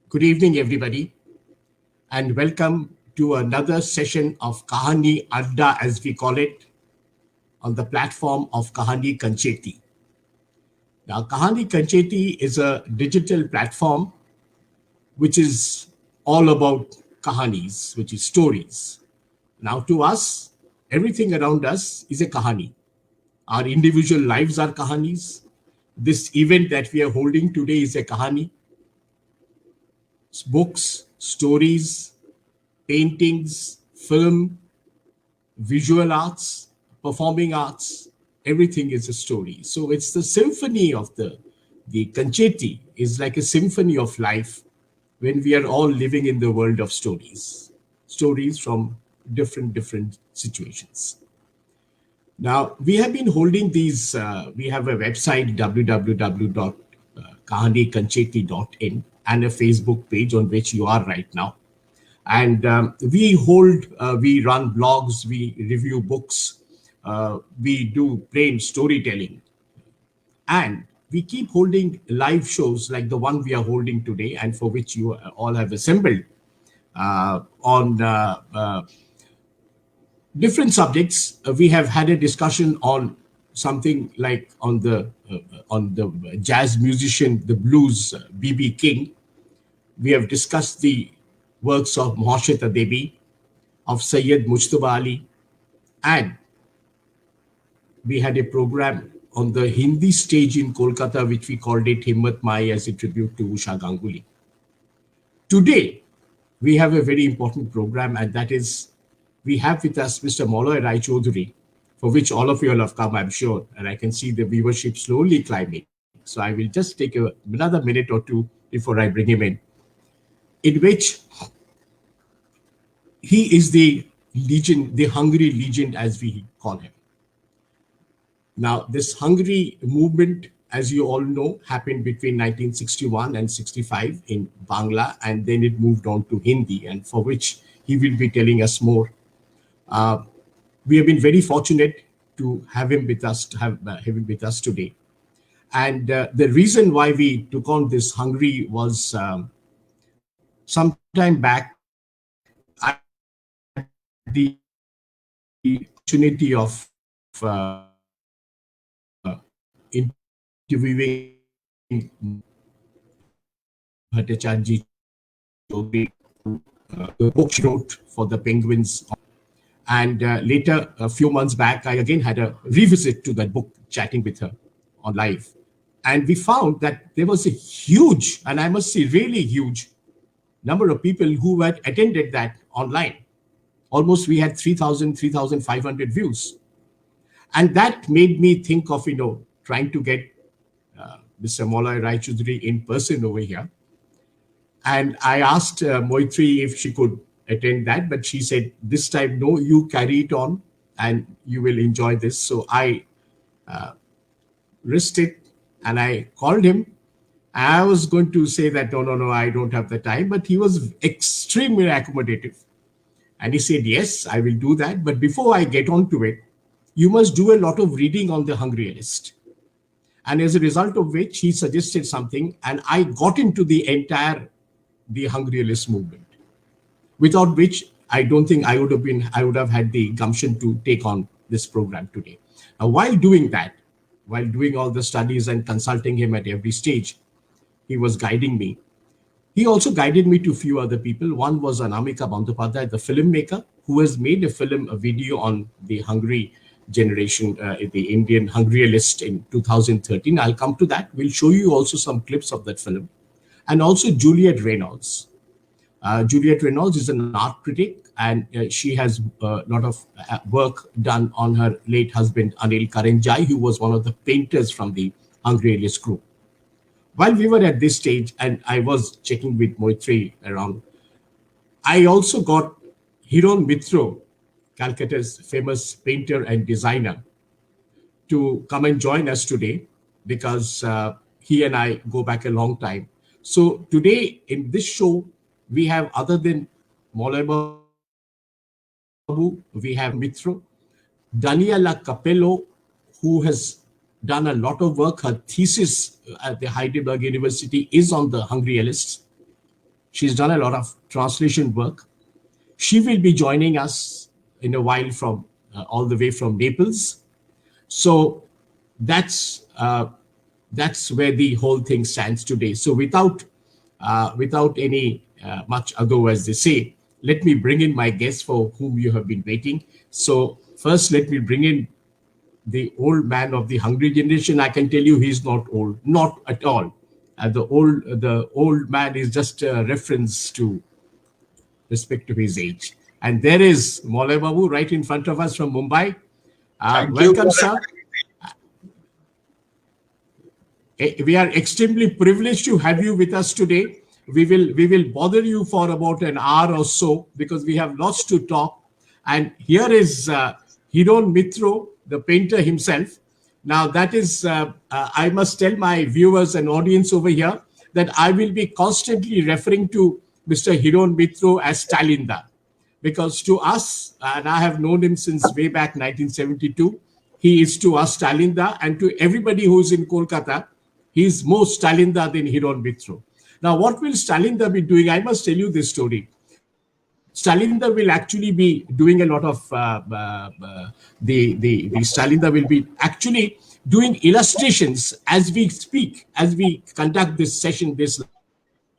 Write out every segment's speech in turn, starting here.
Good evening, everybody, and welcome to another session of Kahani Adda, as we call it, on the platform of Kahani Kancheti. Now, Kahani Kancheti is a digital platform which is all about kahanis, which is stories. Now, to us, everything around us is a kahani. Our individual lives are kahanis. This event that we are holding today is a kahani. Books, stories, paintings, film, visual arts, performing arts, everything is a story. So it's the symphony of the Kancheti is like a symphony of life when we are all living in the world of stories from different situations. Now, we have been holding these, we have a website, www.kahanikancheti.in, and a Facebook page on which you are right now. And we run blogs, we review books, we do plain storytelling. And we keep holding live shows like the one we are holding today and for which you all have assembled on different subjects. We have had a discussion on something like on the jazz musician, the blues, B.B. King. We have discussed the works of Mohashita Devi, of Sayyid Mujtaba Ali, and we had a program on the Hindi stage in Kolkata, which we called it Himmat Mai as a tribute to Usha Ganguly. Today, we have a very important program, and that is, we have with us Mr. Maloy Rai Chaudhuri, for which all of you all have come, I'm sure, and I can see the viewership slowly climbing. So I will just take another minute or two before I bring him in which he is the legend, the Hungry legend, as we call him. Now, this Hungry movement, as you all know, happened between 1961 and 65 in Bangla, and then it moved on to Hindi, and for which he will be telling us more. We have been very fortunate to have him with us, today. And the reason why we took on this Hungry was some time back, I had the opportunity of interviewing Bhattacharjee Chaudhary, the book she wrote for the Penguins. And later, a few months back, I again had a revisit to that book, chatting with her on live. And we found that there was a huge, and I must say really huge, number of people who had attended that online. Almost we had 3,000, 3,500 views. And that made me think of, trying to get Mr. Maloy Rai Chaudhuri in person over here. And I asked Moitri if she could attend that, but she said, this time, no, you carry it on and you will enjoy this. So I risked it and I called him. I was going to say that, no, I don't have the time, but he was extremely accommodative. And he said, yes, I will do that. But before I get on to it, you must do a lot of reading on the Hungryalist. And as a result of which, he suggested something, and I got into the Hungryalist movement, without which I don't think I would have had the gumption to take on this program today. Now, while doing that, while doing all the studies and consulting him at every stage, he was guiding me. He also guided me to a few other people. One was Anamika Bandyopadhyay, the filmmaker, who has made a video on the Hungry generation, the Indian Hungryalist in 2013. I'll come to that. We'll show you also some clips of that film. And also Juliet Reynolds. Juliet Reynolds is an art critic, and she has a lot of work done on her late husband, Anil Karenjai, who was one of the painters from the Hungryalist group. While we were at this stage, and I was checking with Moitri around, I also got Hiron Mitro, Calcutta's famous painter and designer, to come and join us today, because he and I go back a long time. So today in this show, we have, other than Maloy Babu, we have Mitro, Daniela Capello, who has done a lot of work. Her thesis at the Heidelberg University is on the Hungryalists. She's done a lot of translation work. She will be joining us in a while from all the way from Naples. So that's where the whole thing stands today. So without any much ado, as they say, let me bring in my guests for whom you have been waiting. So first, let me bring in the old man of the hungry generation. I can tell you he's not old, not at all. The old man is just a reference to respect to his age. And there is Maulay Babu right in front of us from Mumbai. Thank you. Welcome, sir. We are extremely privileged to have you with us today. We will bother you for about an hour or so because we have lots to talk. And here is Hiron Mitro, the painter himself. Now that is, I must tell my viewers and audience over here that I will be constantly referring to Mr. Hiron Mitro as Stalinda, because to us, and I have known him since way back 1972, he is to us Stalinda, and to everybody who's in Kolkata, he's more Stalinda than Hiron Mitro. Now, what will Stalinda be doing? I must tell you this story. Stalinda will actually be doing a lot of the Stalinda will be actually doing illustrations as we speak, as we conduct this session, this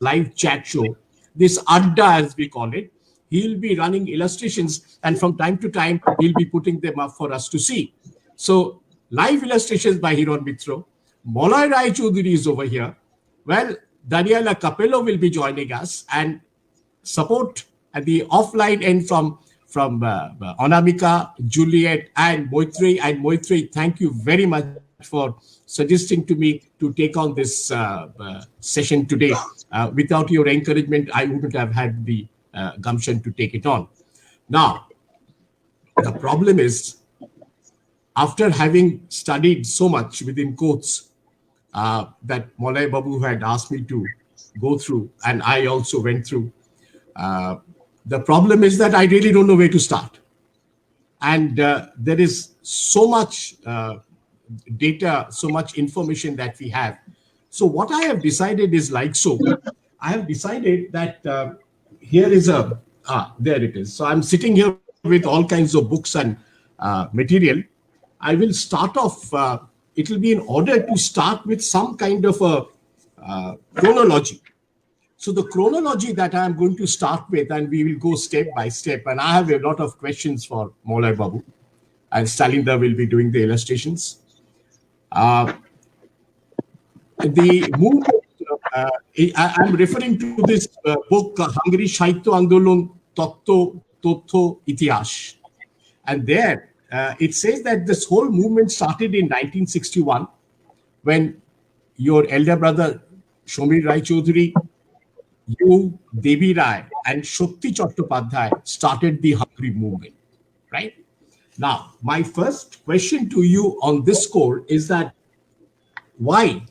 live chat show, this adda as we call it. He'll be running illustrations, and from time to time he'll be putting them up for us to see. So live illustrations by Hiron Mitro. Maulay Raychaudhuri is over here. Well, Daniela Capello will be joining us, and support at the offline end from Anamika, Juliet, and Moitrey. And Moitrey, thank you very much for suggesting to me to take on this session today. Without your encouragement, I wouldn't have had the gumption to take it on. Now, the problem is, after having studied so much within quotes that Maulay Babu had asked me to go through, and I also went through, the problem is that I really don't know where to start. And there is so much data, so much information that we have. So what I have decided is like so. I have decided that here is there it is. So I'm sitting here with all kinds of books and material. I will start off, it will be in order to start with some kind of a chronology. So the chronology that I'm going to start with, and we will go step by step, and I have a lot of questions for Maulay Babu, and Stalinda will be doing the illustrations. The movement, I'm referring to this book, Hungary Sahitya Andolon Totto Itihash. And there, it says that this whole movement started in 1961 when your elder brother, Shomir Raychaudhuri, you, Devi Rai, and Shakti Chattopadhyay started the Hungry movement, right? Now, my first question to you on this score is that why?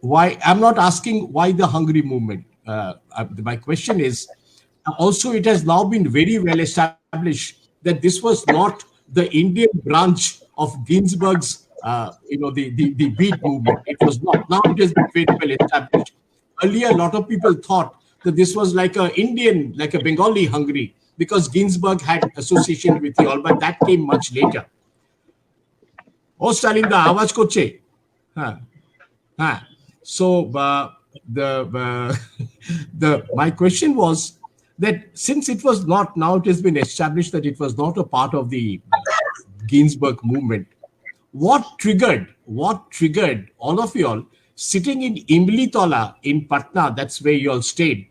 I'm not asking why the Hungry movement. My question is, also it has now been very well established that this was not the Indian branch of Ginsberg's, the beat movement. It was not. Now it has been very well established. Earlier, a lot of people thought that this was like a Indian, like a Bengali Hungary, because Ginsberg had association with you all, but that came much later. Oh, Stalinda, awaj koche. So my question was that since it was not, now it has been established that it was not a part of the Ginsberg movement. What triggered all of you all sitting in Imlitola in Patna? That's where you all stayed,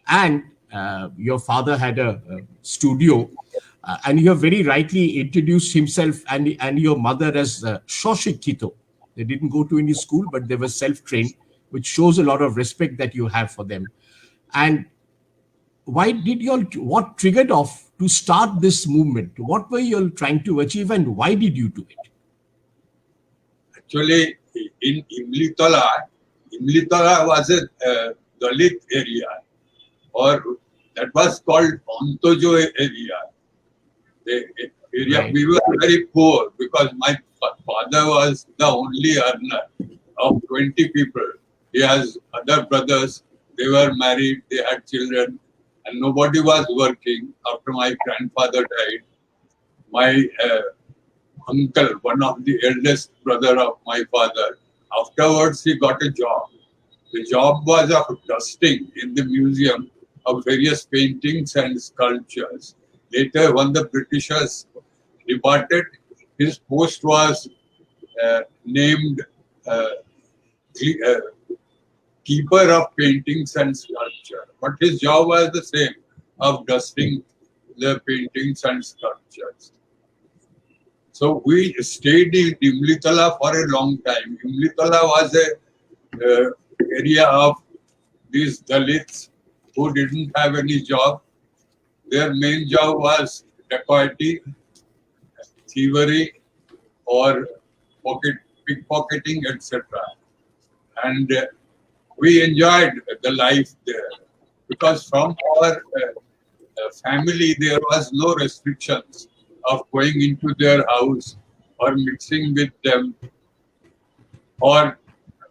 and your father had a studio, and you have very rightly introduced himself and your mother as Shoshikito. They didn't go to any school, but they were self-trained, which shows a lot of respect that you have for them. And what triggered off to start this movement? What were you all trying to achieve, and why did you do it? Actually, in Imlitola was a Dalit area, or that was called Ontojo area. The area, right. We were very poor because my father was the only earner of 20 people. He has other brothers They were married, they had children, and nobody was working. After my grandfather died, my uncle, one of the eldest brother of my father, afterwards he got a job. The job was of dusting in the museum of various paintings and sculptures. Later, when the Britishers departed, his post was named keeper of paintings and sculpture. But his job was the same, of dusting the paintings and sculptures. So we stayed in Imlitala for a long time. Imlitala was a area of these Dalits who didn't have any job. Their main job was dacoity, thievery, or pickpocketing, etc. And we enjoyed the life there because from our family there was no restrictions of going into their house or mixing with them, or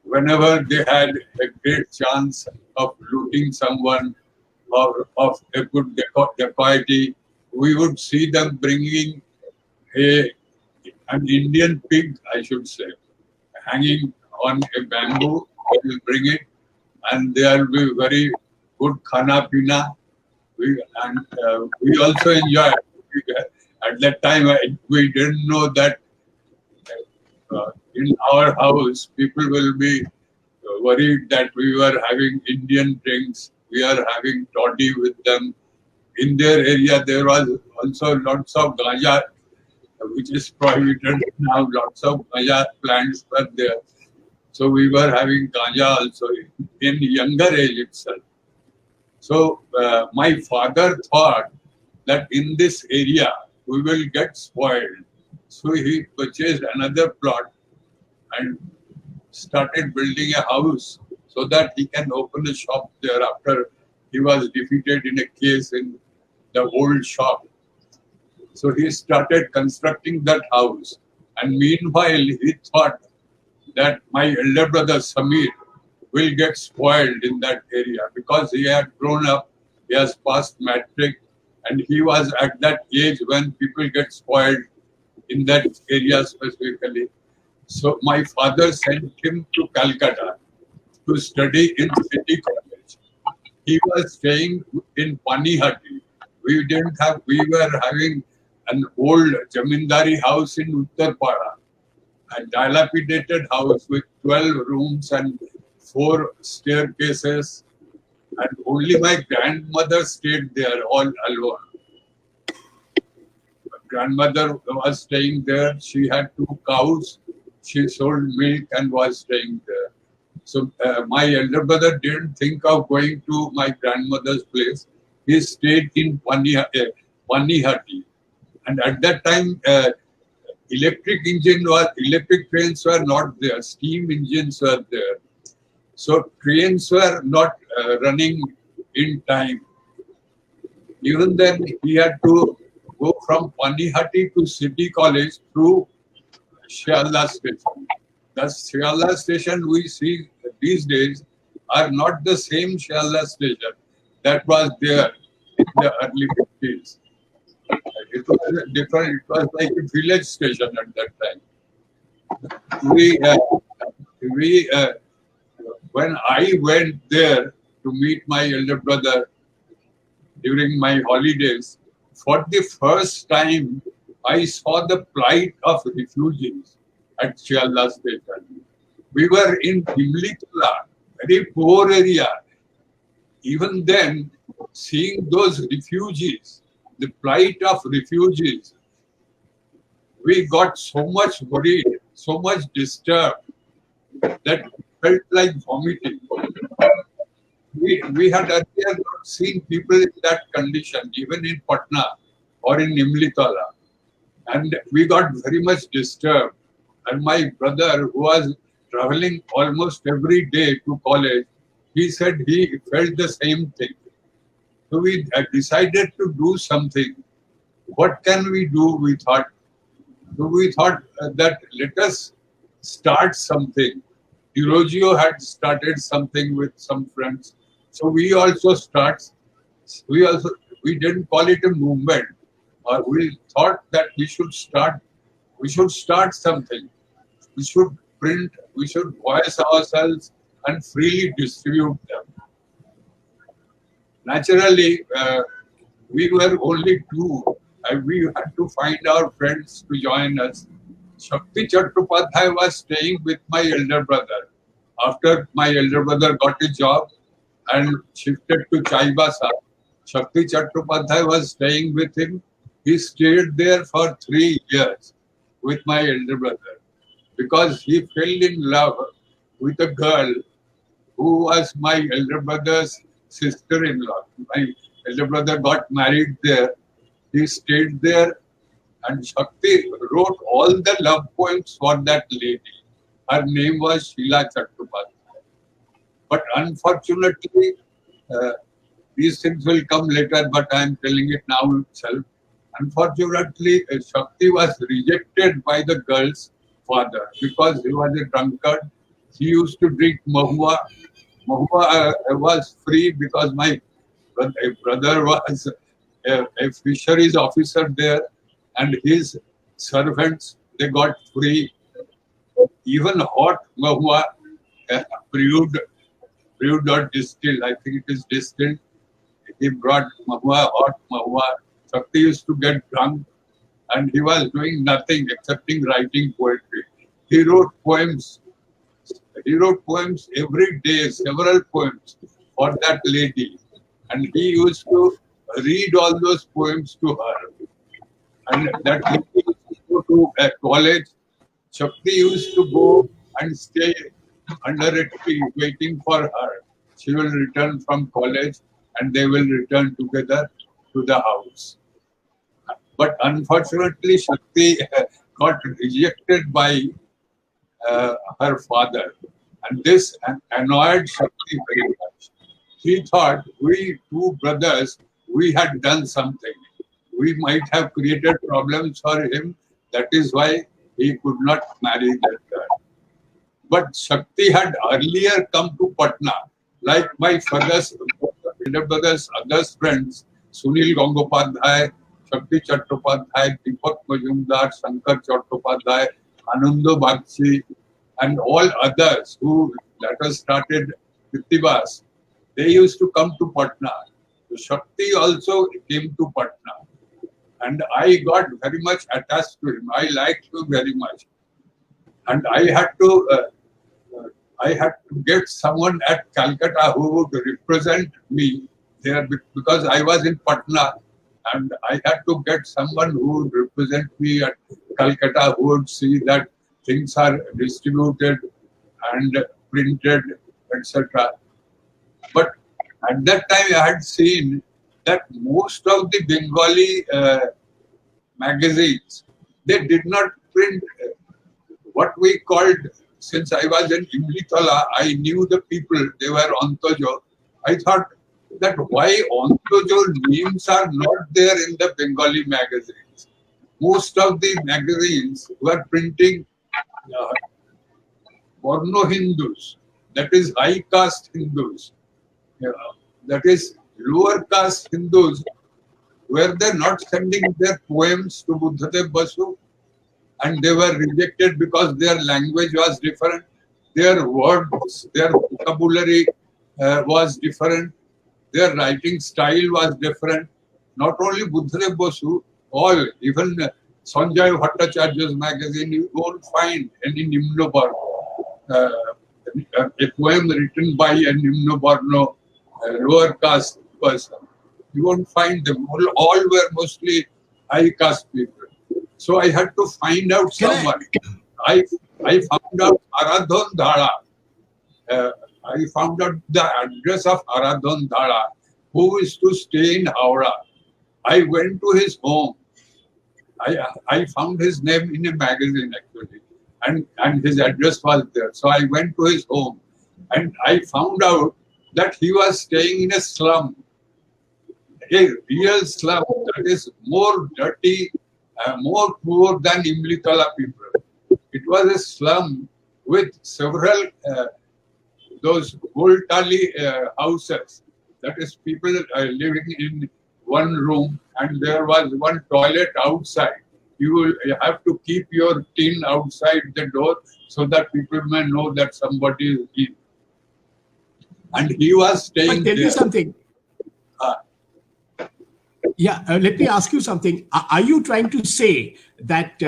whenever they had a great chance of looting someone or of a good dacoity, we would see them bringing an Indian pig, I should say, hanging on a bamboo. They will bring it, and there will be very good khana pina. We also enjoyed. At that time, we didn't know that in our house, people will be worried that we were having Indian drinks. We are having toddy with them. In their area, there was also lots of ganja, which is prohibited now. Lots of ganja plants were there. So we were having ganja also in younger age itself. So my father thought that in this area, we will get spoiled. So he purchased another plot and started building a house so that he can open a shop there after he was defeated in a case in the old shop. So he started constructing that house. And meanwhile, he thought that my elder brother Samir will get spoiled in that area because he had grown up, he has passed matric, and he was at that age when people get spoiled in that area specifically. So my father sent him to Calcutta to study in City College. He was staying in Panihati. We were having an old Jamindari house in Uttarpara, a dilapidated house with 12 rooms and 4 staircases, and only my grandmother stayed there all alone. My grandmother was staying there. She had 2 cows. She sold milk and was staying there. So my elder brother didn't think of going to my grandmother's place. He stayed in Panihati. And at that time, electric trains were not there. Steam engines were there. So trains were not running in time. Even then, he had to go from Panihati to City College through Shiala station. The Shiala station we see these days are not the same Shiala station that was there in the early 50s. It was different. It was like a village station at that time. When I went there to meet my elder brother during my holidays, for the first time, I saw the plight of refugees at Shiala station. We were in Imlitala, very poor area. Even then, seeing those refugees, the plight of refugees, we got so much worried, so much disturbed that it felt like vomiting. We had earlier not seen people in that condition, even in Patna or in Imlitala. And we got very much disturbed. And my brother, who was traveling almost every day to college, he said he felt the same thing. So we decided to do something. What can we do? We thought. So we thought that let us start something. Eurogeo had started something with some friends. So we didn't call it a movement, or we thought that we should start something. We should print, we should voice ourselves and freely distribute them. Naturally, we were only two, and we had to find our friends to join us. Shakti Chattopadhyay was staying with my elder brother. After my elder brother got a job and shifted to Chaibasa, Shakti Chattopadhyay was staying with him. He stayed there for 3 years with my elder brother because he fell in love with a girl who was my elder brother's sister-in-law. My elder brother got married there. He stayed there, and Shakti wrote all the love poems for that lady. Her name was Sheila Chattopadhyay. But unfortunately, these things will come later, but I am telling it now itself. Unfortunately, Shakti was rejected by the girl's father because he was a drunkard. He used to drink mahua. Mahua was free because my brother was a fisheries officer there, and his servants, they got free. Even hot mahua, brewed or distilled. I think it is distilled. He brought mahua, hot mahua. Shakti used to get drunk, and he was doing nothing excepting writing poetry. He wrote poems. He wrote poems every day, several poems for that lady. And he used to read all those poems to her. And that lady used to go to a college. Shakti used to go and stay under a tree waiting for her. She will return from college and they will return together to the house. But unfortunately, Shakti got rejected by her father. And this annoyed Shakti very much. He thought we two brothers, we had done something. We might have created problems for him. That is why he could not marry that girl. But Shakti had earlier come to Patna, like my elder brother's other friends, Sunil Gangopadhyay, Shakti Chattopadhyay, Deepak Majumdar, Shankar Chattopadhyay, Anando Bagchi, and all others who later started Kritibas. They used to come to Patna. So Shakti also came to Patna. And I got very much attached to him. I liked him very much. And I had to get someone at Calcutta who would represent me there because I was in Patna, and I had to get someone who would represent me at Calcutta, who would see that things are distributed and printed, etc. But at that time, I had seen that most of the Bengali magazines, they did not print what we called, since I was in Imlitala, I knew the people, they were Ontojo. I thought that why Ontojo names are not there in the Bengali magazines. Most of the magazines were printing Borno Hindus, that is high caste Hindus, that is lower caste Hindus, were they not sending their poems to Buddhadev Basu? And they were rejected because their language was different, their words, their vocabulary was different, their writing style was different. Not only Buddhadev Basu, all, even Sanjay Bhattacharya's magazine, you won't find any Nimno Barno, a poem written by a Nimno Barno, lower caste person. You won't find them. All were mostly high caste people. So I had to find out someone. I found out Aradhan Dhara. I found out the address of Aradhan Dhara, who is to stay in Howrah. I went to his home. I found his name in a magazine actually, and his address was there. So I went to his home, and I found out that he was staying in a slum, a real slum that is more dirty, more poor than Imlitala people. It was a slum with several those Goltali houses, That is, people living in one room and there was one toilet outside. You will have to keep your tin outside the door so that people may know that somebody is in. And he was staying But tell there. me something. Yeah, let me ask you something. Are you trying to say that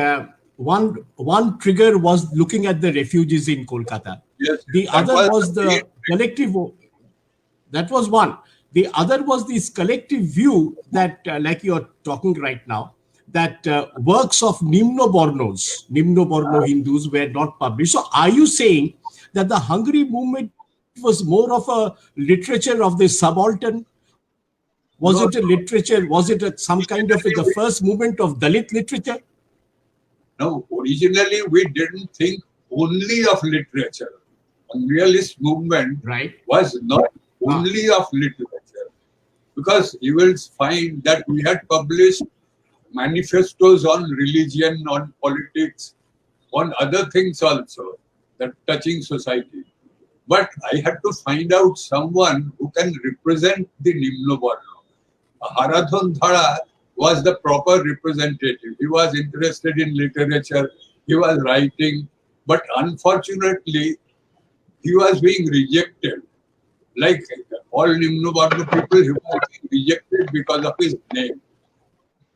one trigger was looking at the refugees in Kolkata? Yes, The that other was the the collective. That was one. The other was this collective view that, like you're talking right now, that works of Nimno Borno Hindus were not published. So, are you saying that the Hungary movement was more of a literature of the subaltern? Was No, it a literature? Was it some kind of the first movement of Dalit literature? no, originally we didn't think only of literature. Unrealist movement Right. was not only of literature, because you will find that we had published manifestos on religion, on politics, on other things also, that touching society. But I had to find out someone who can represent the Nimno Borno. Haradhan Dhara was the proper representative. He was interested in literature, he was writing, but unfortunately, he was being rejected. Like all Nimno Borno people, he was being rejected because of his name.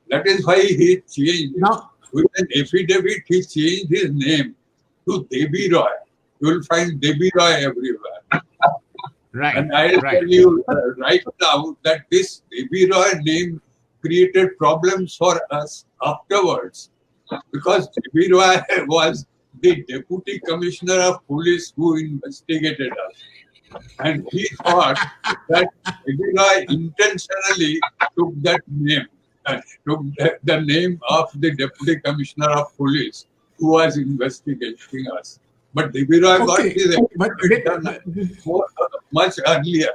That is why he changed. Now, With an affidavit, he changed his name to Devi Roy. You will find Devi Roy everywhere. right. And I'll right. tell you right now that this Devi Roy name created problems for us afterwards, because Devi Roy was the Deputy Commissioner of Police who investigated us. And he thought that Devi Roy intentionally took that name, took the name of the Deputy Commissioner of Police who was investigating us. But Devi Roy got Okay, his but affidavit done much earlier.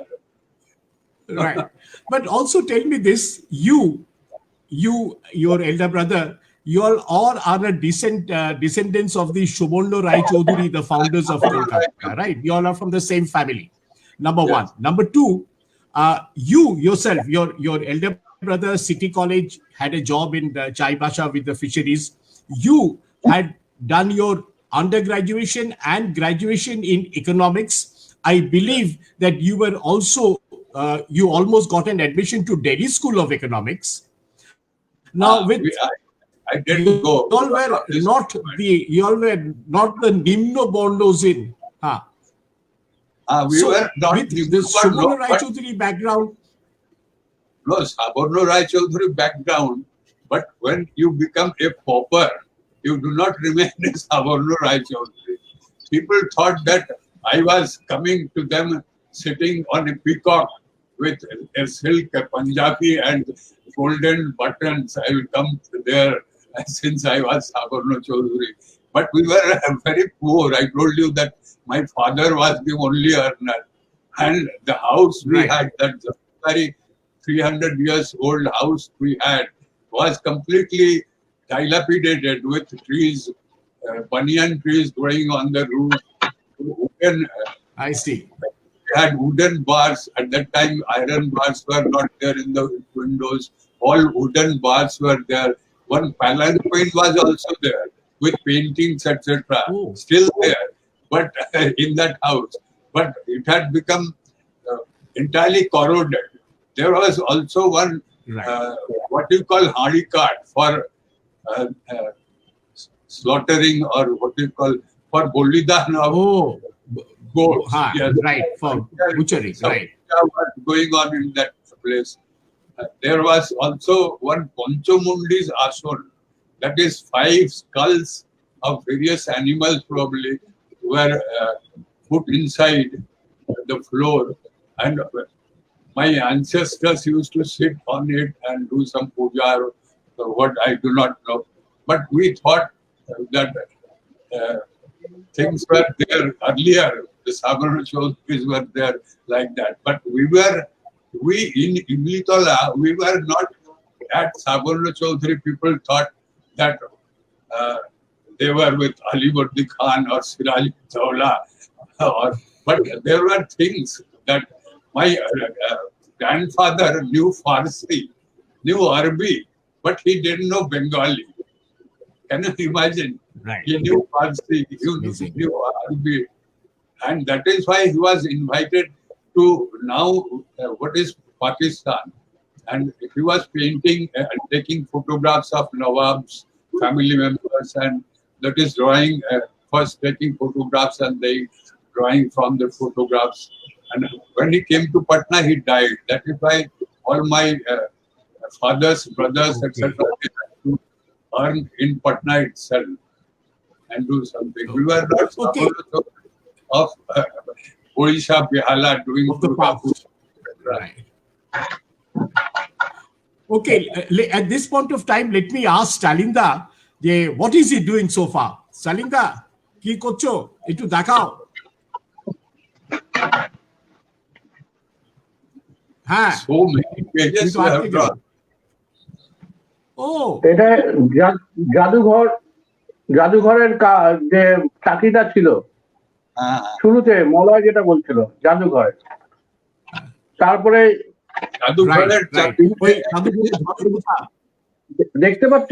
right. But also tell me this: your elder brother, you all are a descendants of the Shobondo Rai Chaudhuri, the founders of Kolkata, right? You all are from the same family. Number Yes. one. Number two, you yourself, your elder brother, City College, had a job in the Chaibasha with the fisheries. You had done your undergraduation and graduation in economics. I believe that you were also you almost got an admission to Delhi School of Economics. Now, with I didn't go. you all were not the Nimno Bondos in. Huh? We So, were not with Nimno the Borno, Shobono but Raichaudhuri background, no, Saborno Rai Chaudhuri background. But when you become a pauper, you do not remain a Saborno Rai Chaudhuri. People thought that I was coming to them sitting on a peacock with a silk, a Punjabi and golden buttons. I will come there since I was Saborno Chaudhuri. But we were very poor. I told you that my father was the only earner. And the house we Right. had, that very 300 years old house we had, was completely dilapidated with trees, banyan trees growing on the roof. Wooden, I see. we had wooden bars. At that time, iron bars were not there in the windows. All wooden bars were there. One palanquin was also there with paintings, etc. Oh. Still there, but in that house. But it had become entirely corroded. There was also one, Right. what you call hari cart for slaughtering, or what you call for bolidan of Oh, goats. huh, right. For butchery, Some right. was going on in that place. There was also one Ponchomundi's Ason, that is 5 skulls of various animals probably were put inside the floor, and my ancestors used to sit on it and do some puja, or what I do not know. But we thought that things were there earlier. The Sabarna Chaudhuris were there like that. But we in Imlitola, we were not at Sabarna Chaudhuri. People thought that they were with Ali Burdi Khan or Siraj Dawla. But there were things that my grandfather knew Farsi, knew Arabic, but he didn't know Bengali. Can you imagine? Right. He knew Farsi, he Amazing. knew Arabic, and that is why he was invited to now what is Pakistan. And he was painting and taking photographs of Nawabs, family members, and that is drawing, first taking photographs and then drawing from the photographs. And when he came to Patna, he died. That is why all my fathers, brothers, etc., they had to earn in Patna itself and do something. We were not Okay. of Odisha, Bihala doing Of the Durga past. Puja. Right. Okay, at this point of time, let me ask Stalinda, what is he doing so far? Stalinda, কি করছো? একটু দেখাও। হ্যাঁ, So many pages কিন্তু you আজকে have কেন? drawn. ও, এটা জাদুঘরের যে চাকরিটা ছিল শুরুতে মলয় যেটা বলছিল জাদুঘর, তারপরে জাদুঘরের right, right. চাকরি ওই জাদুঘরের ঘরের কথা। দেখতে পাচ্ছ?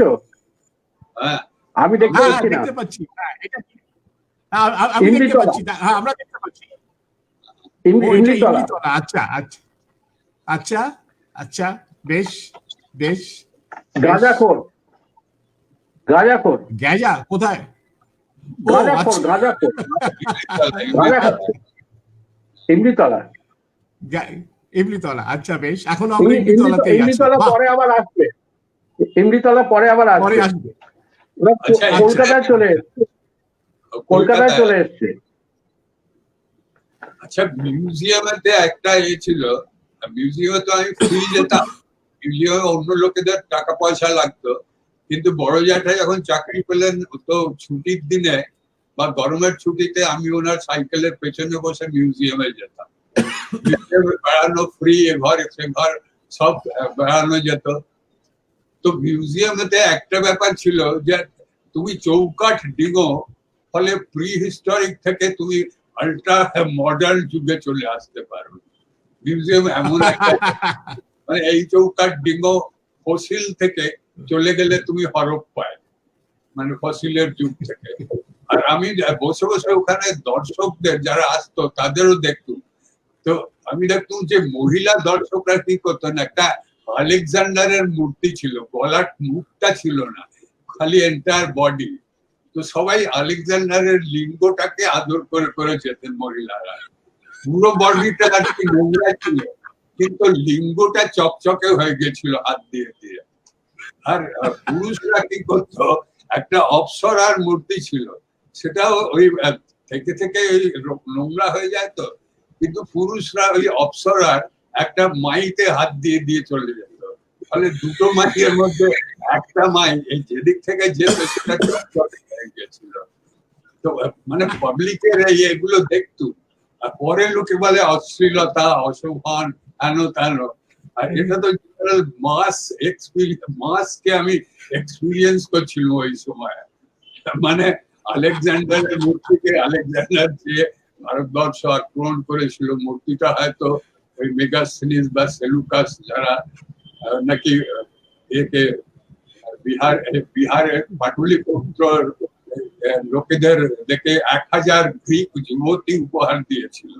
হ্যাঁ, আমি দেখতে হ্যাঁ, পাচ্ছি না। দেখতে পাচ্ছি। হ্যাঁ, এটা কি? হ্যাঁ, আমি দেখতে ইমলিতলা। পাচ্ছি। হ্যাঁ, আমরা দেখতে পাচ্ছি। ও, এটা ইমলিতলা। ইমলিতলা। আচ্ছা, আচ্ছা, আচ্ছা, আচ্ছা, বেশ, বেশ। গাঁজাখোর গ্যাজা কোথায়? ও, গাঁজাখোর আচ্ছা। গাঁজাখোর ইমলিতলা। ইমলিতলা, আচ্ছা, বেশ। এখন আমরা ইমলিতলাতেই আছি। ইমলিতলা বাহ, পরে আবার আসবে। ইমলিতলা পরে আবার পরে আসবে। আসবে। ওরা আচ্ছা, কলকাতায় চলে এসছে। কলকাতায় চলে এসছে। আচ্ছা, মিউজিয়ামেতে একটা ছিল, মিউজিয়ামে তো আমি ফ্রি যেতাম, মিউজিয়ামে অন্য লোকেদের টাকা পয়সা লাগতো, কিন্তু বড় জ্যাঠা যখন চাকরি পেলেন তো ছুটির দিনে বা গরমের ছুটিতে আমি ওনার সাইকেলের পেছনে বসে মিউজিয়ামে যেতাম। মিউজিয়ামে বেড়ানো ফ্রি, এ ঘর সে ঘর সব বেড়ানো যেত। তো মিউজিয়ামেতে একটা ব্যাপার ছিল যে তুমি চৌকাঠ ডিঙো, ফলে প্রি হিস্টোরিক থেকে তুমি আল্ট্রা মডার্ন যুগে চলে আসতে পারো। মিউজিয়াম এমন একটা, মানে এই চৌকাঠ ডিঙো ফসিল থেকে চলে গেলে তুমি হরপ্পায়, মানে ফসিলের যুগ থেকে। আর আমি বসে বসে ওখানে দর্শকদের যারা আসতো তাদেরও দেখতুম। তো আমি দেখতুম যে মহিলা দর্শকরা কি করতেন, একটা আলেকজান্ডারের মূর্তি ছিল, গলার মুখটা ছিল না, খালি এন্টায়ার বডি। তো সবাই আলেকজান্ডারের লিঙ্গটাকে আদর করে করে যেতেন মহিলারা। পুরো বডিটা আর কি নোংরা ছিল, কিন্তু লিঙ্গটা চকচকে হয়ে গেছিল হাত দিয়ে দিয়ে। আর পুরুষরা কি করতো, একটা অপ্সরার মূর্তি ছিল, সেটাও ওই থেকে থেকে ওই নোংরা হয়ে যায় তো, কিন্তু পুরুষরা ওই অপ্সরার একটা মাইতে হাত দিয়ে দিয়ে চলে যেত। ফলে দুটো মাইয়ের মধ্যে একটা মাই এই যেদিক থেকে যেত সেটা চকচকে হয়ে গেছিল। তো মানে পাবলিকের এগুলো দেখতো, আর পরে লোকে বলে অশ্লীলতা, অশোভন, হেন তেন। আর এটা তো মাস এক্সপিরিয়েন্স, মাসকে আমি এক্সপিরিয়েন্স করছিলাম ওই সময়। মানে আলেকজান্ডারের মূর্তিকে আলেকজান্ডার যে ভারতবর্ষ আক্রমণ করেছিল, মূর্তিটা হয়তো ওই মেগাস্থিনিস বা সেলুকাস যারা নাকি একে বিহারের পাটলিপুত্র লোকেদের দেখে 1000 গ্রিক যুবতী উপহার দিয়েছিল।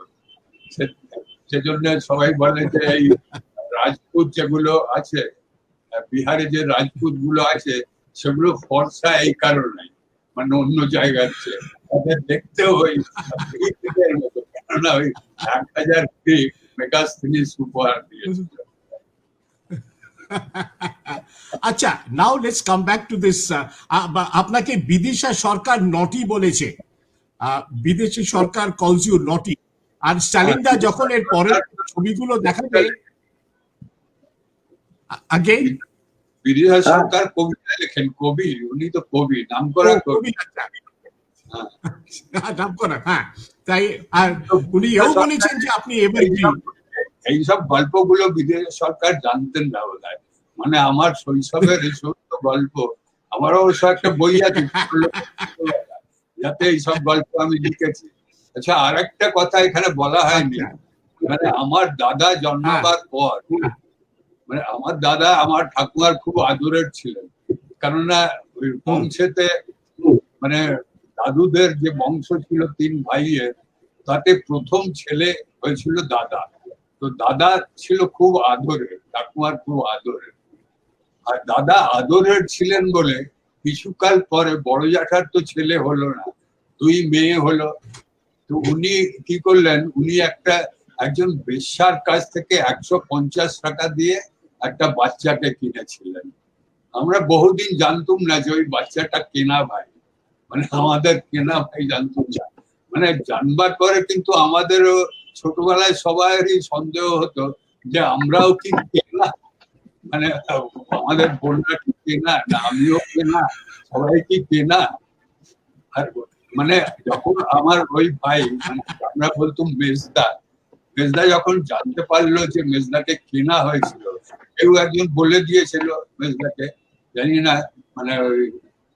সেজন্য সবাই বলে যে এই রাজপুত যেগুলো আছে, বিহারে যে রাজপুত গুলো আছে সেগুলো ফর্সা এই কারণে, মানে অন্য জায়গার চেয়ে তাদের দেখতে ওই গ্রিকদের মতো, কেননা ওই 1000 গ্রিক মেগাস্থিনিস উপহার দিয়েছিল। আচ্ছা, now let's come back to this. আপনাকে বিদেশি সরকার নটি বলেছে, বিদেশি সরকার কলস ইউ নটি। আর স্টালিনদা যখন এর পরের ছবিগুলো দেখাবে আগে, বিদেশি সরকার কবিতা লেখেন, কবি, উনি তো কবি, নাম করা কবি। নাম করা, হ্যাঁ, তাই। আর উনি এও বলেছেন যে আপনি এইসব গল্পগুলো বিদেশি সরকার জানতেন না বোধহয়। মানে আমার শৈশবের এই সমস্ত গল্প, আমার অবশ্য একটা বই আছে যাতে এইসব গল্প আমি লিখেছি। আচ্ছা, আর একটা কথা এখানে বলা হয়নি, মানে আমার দাদা জন্মাবার পর মানে আমার দাদা আমার ঠাকুমার খুব আদরের ছিলেন, কেননা ওই বংশেতে মানে দাদুদের যে বংশ ছিল 3 ভাইয়ের, তাতে প্রথম ছেলে হয়েছিল দাদা। তো দাদা ছিল খুব আদরের, ঠাকুমার খুব আদরের। আর দাদা আদরের ছিলেন বলে কিছুকাল পরে বড় জ্যাঠার তো ছেলে হলো না, 2 মেয়ে হলো। তো উনি কি করলেন, উনি একজন বেশ্যার কাছ থেকে 150 টাকা দিয়ে একটা বাচ্চাকে কিনেছিলেন। আমরা বহুদিন জানতাম না যে ওই বাচ্চাটা কেনা ভাই, মানে আমাদের কেনা ভাই জানতাম না। মানে জানবার পরে কিন্তু আমাদেরও ছোটবেলায় সবারই সন্দেহ হতো যে আমরাও কি কেনা, মানে আমাদের বোনরা কি কেনা না আমিও কেনা, সবাই কি কেনা। আর মানে যখন আমার ওই ভাই, মানে আমরা বলতাম মেজদা, মেজদা যখন জানতে পারলো যে মেজদাকে কেনা হয়েছিল, কেউ একজন বলে দিয়েছিল মেজদাকে, জানি না, মানে ওই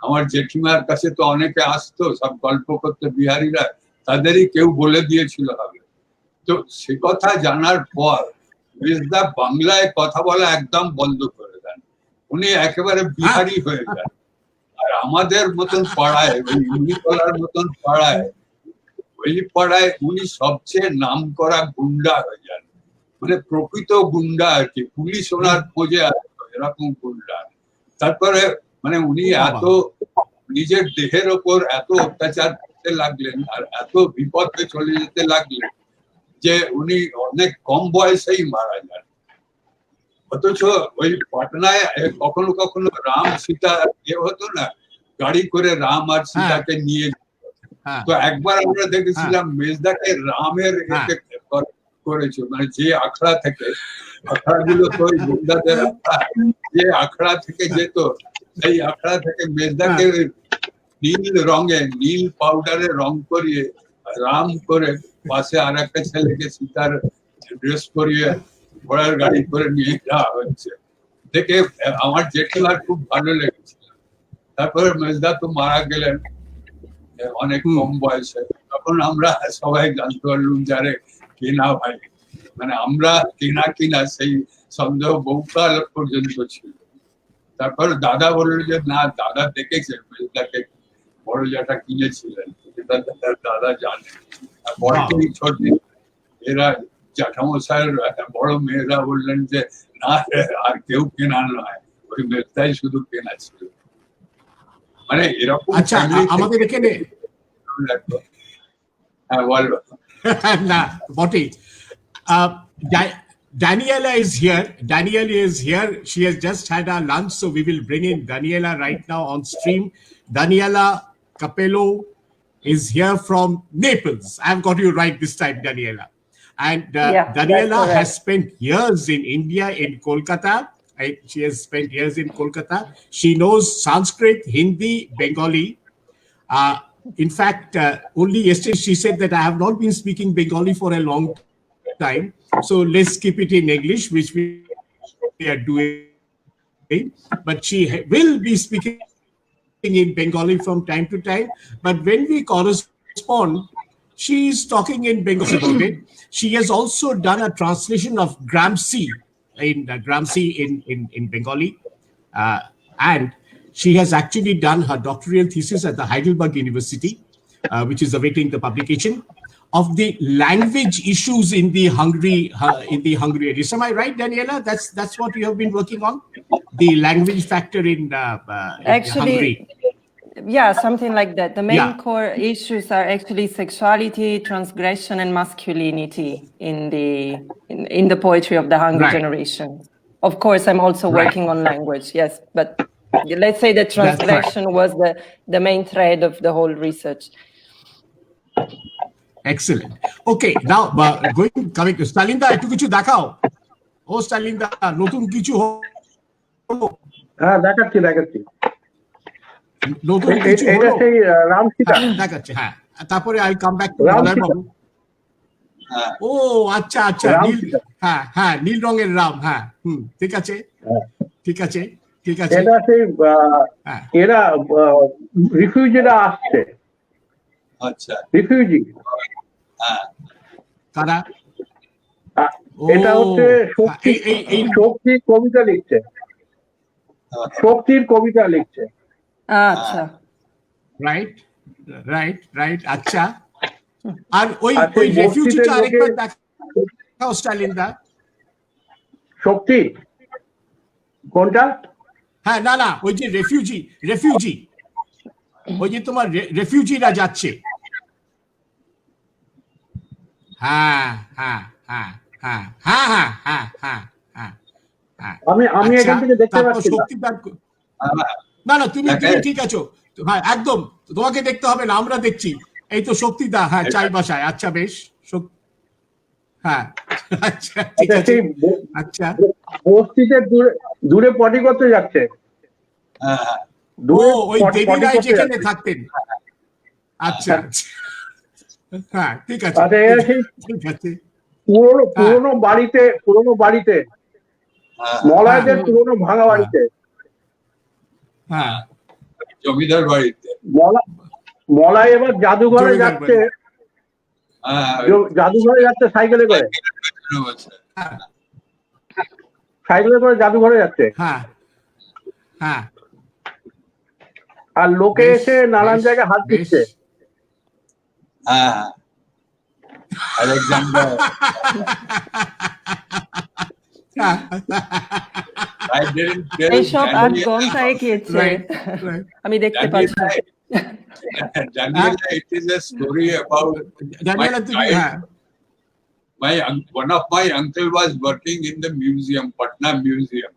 আমার জেঠিমার কাছে তো অনেকে আসতো সব গল্প করতে বিহারিরা, তাদেরই কেউ বলে দিয়েছিল হবে। তো সে কথা জানার পর মেজদা বাংলায় কথা বলা একদম বন্ধ করে দেন, উনি একেবারে বিহারি হয়ে যান। আর আমাদের মতন পাড়ায়, ওই ইমলিতলার মতন পাড়ায়, ওই পাড়ায় উনি সবচেয়ে নাম করা গুন্ডা হয়ে যান, মানে প্রকৃত গুন্ডা আর কি, পুলিশ ওনার খোঁজে আসতো, এরকম গুন্ডা। তারপরে মানে উনি এত নিজের দেহের ওপর এত অত্যাচার করতে লাগলেন আর এত বিপদে চলে যেতে লাগলেন যে উনি অনেক কম বয়সেই মারা যান। অথচ ওই পাটনায় কখনো কখনো রাম সীতা হতো না, গাড়ি করে রাম আর সীতাকে নিয়ে তো একবার আমরা দেখেছিলাম মেজদাকে রামের করেছে, মানে যে আখড়া থেকে, আখড়াগুলো তো ওই গুন্ডাদের আখড়া, যে আখড়া থেকে যেত সেই আখড়া থেকে মেজদাকে নীল রঙে, নীল পাউডারে রং করিয়ে রাম করে পাশে আর একটা ছেলেকে সীতার ড্রেস করিয়ে ঘোড়ার গাড়ি করে নিয়ে যাওয়া হচ্ছে। দেখে আমার জেঠিমার খুব ভালো লেগেছিল। তারপরে মেজদা তো মারা গেলেন অনেক কম বয়সে, তখন আমরা সবাই জানতে পারলাম যারে কেনা ভাই, মানে আমরা কিনা সেই সন্দেহ বহুকাল পর্যন্ত ছিল। তারপর দাদা বললো যে না, দাদা দেখেছে মেজদাকে বড় জ্যাঠা কিনেছিলেন, দাদা জানে। আর বড়কেই ছোট এরা জ্যাঠামশাইয়ের বড় মেয়েরা বললেন যে না, আর কেউ কেনা নয়, ওই মেজদাই শুধু কেনা ছিল। মানে এরকম আচ্ছা, আমাদের এখানে হ্যাঁ বলো না বটেই। Daniela is here. Daniela is here. She has just had our lunch, so we will bring in Daniela right now on stream. Daniela Capello is here from Naples. I've got you right this time, Daniela. And Daniela has spent years in India, in Kolkata. She has spent years in Kolkata. She knows Sanskrit, Hindi, Bengali. In fact, only yesterday she said that I have not been speaking Bengali for a long time. So let's keep it in English, which we are doing. But she will be speaking in Bengali from time to time. But when we correspond, she is talking in Bengali about it. She has also done a translation of Gramsci in Bengali. And she has actually done her doctoral thesis at the Heidelberg University, which is awaiting the publication of the language issues in the Hungary areas. Am I right, Daniela? That's what you have been working on, the language factor in actually, Hungary. Yeah, something like that. The main core issues are actually sexuality, transgression, and masculinity in the poetry of the Hungry generation. Of course, I'm also working on language, yes, but let's say that transgression was the main thread of the whole research. Excellent. Okay, now coming to Stalinda, একটু কিছু দেখাও। ও Stalinda, নতুন কিছু হলো? হ্যাঁ, দেখাচ্ছি। নতুন কিছু হলো? এটা সেই রাম সীতা দেখাচ্ছে, হ্যাঁ। তারপরে I come back to Malay বাবু। ও আচ্ছা, হ্যাঁ, নীল রঙের রাম, হ্যাঁ, ঠিক আছে। এটা সেই এরা রিফিউজিরা আসছে। আচ্ছা, রিফিউজি কারা? এটা হচ্ছে শক্তির কবিতা লিখছে, শক্তির কবিতা লিখছে। আচ্ছা, রাইট আচ্ছা। আর ওই রেফিউজিটা আরেকবার দেখাও স্টালিনদা। শক্তি কোনটা? হ্যাঁ, না ওই যে রেফিউজি ওই যে তোমার রেফিউজিরা যাচ্ছে। আমি এখান থেকে দেখতে পাচ্ছি না তুমি ঠিক আছো। হ্যাঁ, একদম তোমাকে দেখতে হবে না, আমরা দেখছি। এই তো শক্তিদা, হ্যাঁ, চাই বাসায়। আচ্ছা, বেশ। হ্যাঁ, আচ্ছা, ঠিক আছে। আচ্ছা, বস্তিতে দূরে পটি করতে যাচ্ছে। ওই দেবী রায় যেখানে থাকতেন। আচ্ছা, হ্যাঁ, ঠিক আছে, ঠিক আছে। পুরোনো বাড়িতে মলয়দের পুরোনো ভাঙা বাড়িতে, হ্যাঁ, জমিদার বাড়িতে মলয় এবার জাদুঘরে যাচ্ছে, সাইকেলে করে, জাদুঘরে যাচ্ছে। হ্যাঁ, আর লোকে এসে নানান জায়গায় হাত দিচ্ছে। আলেকজান্ডার এইসব 8 ঘন্টায় গিয়েছে, আমি দেখতে পাচ্ছি। Daniela, it is a story about one of my uncle was working in the museum, Patna Museum.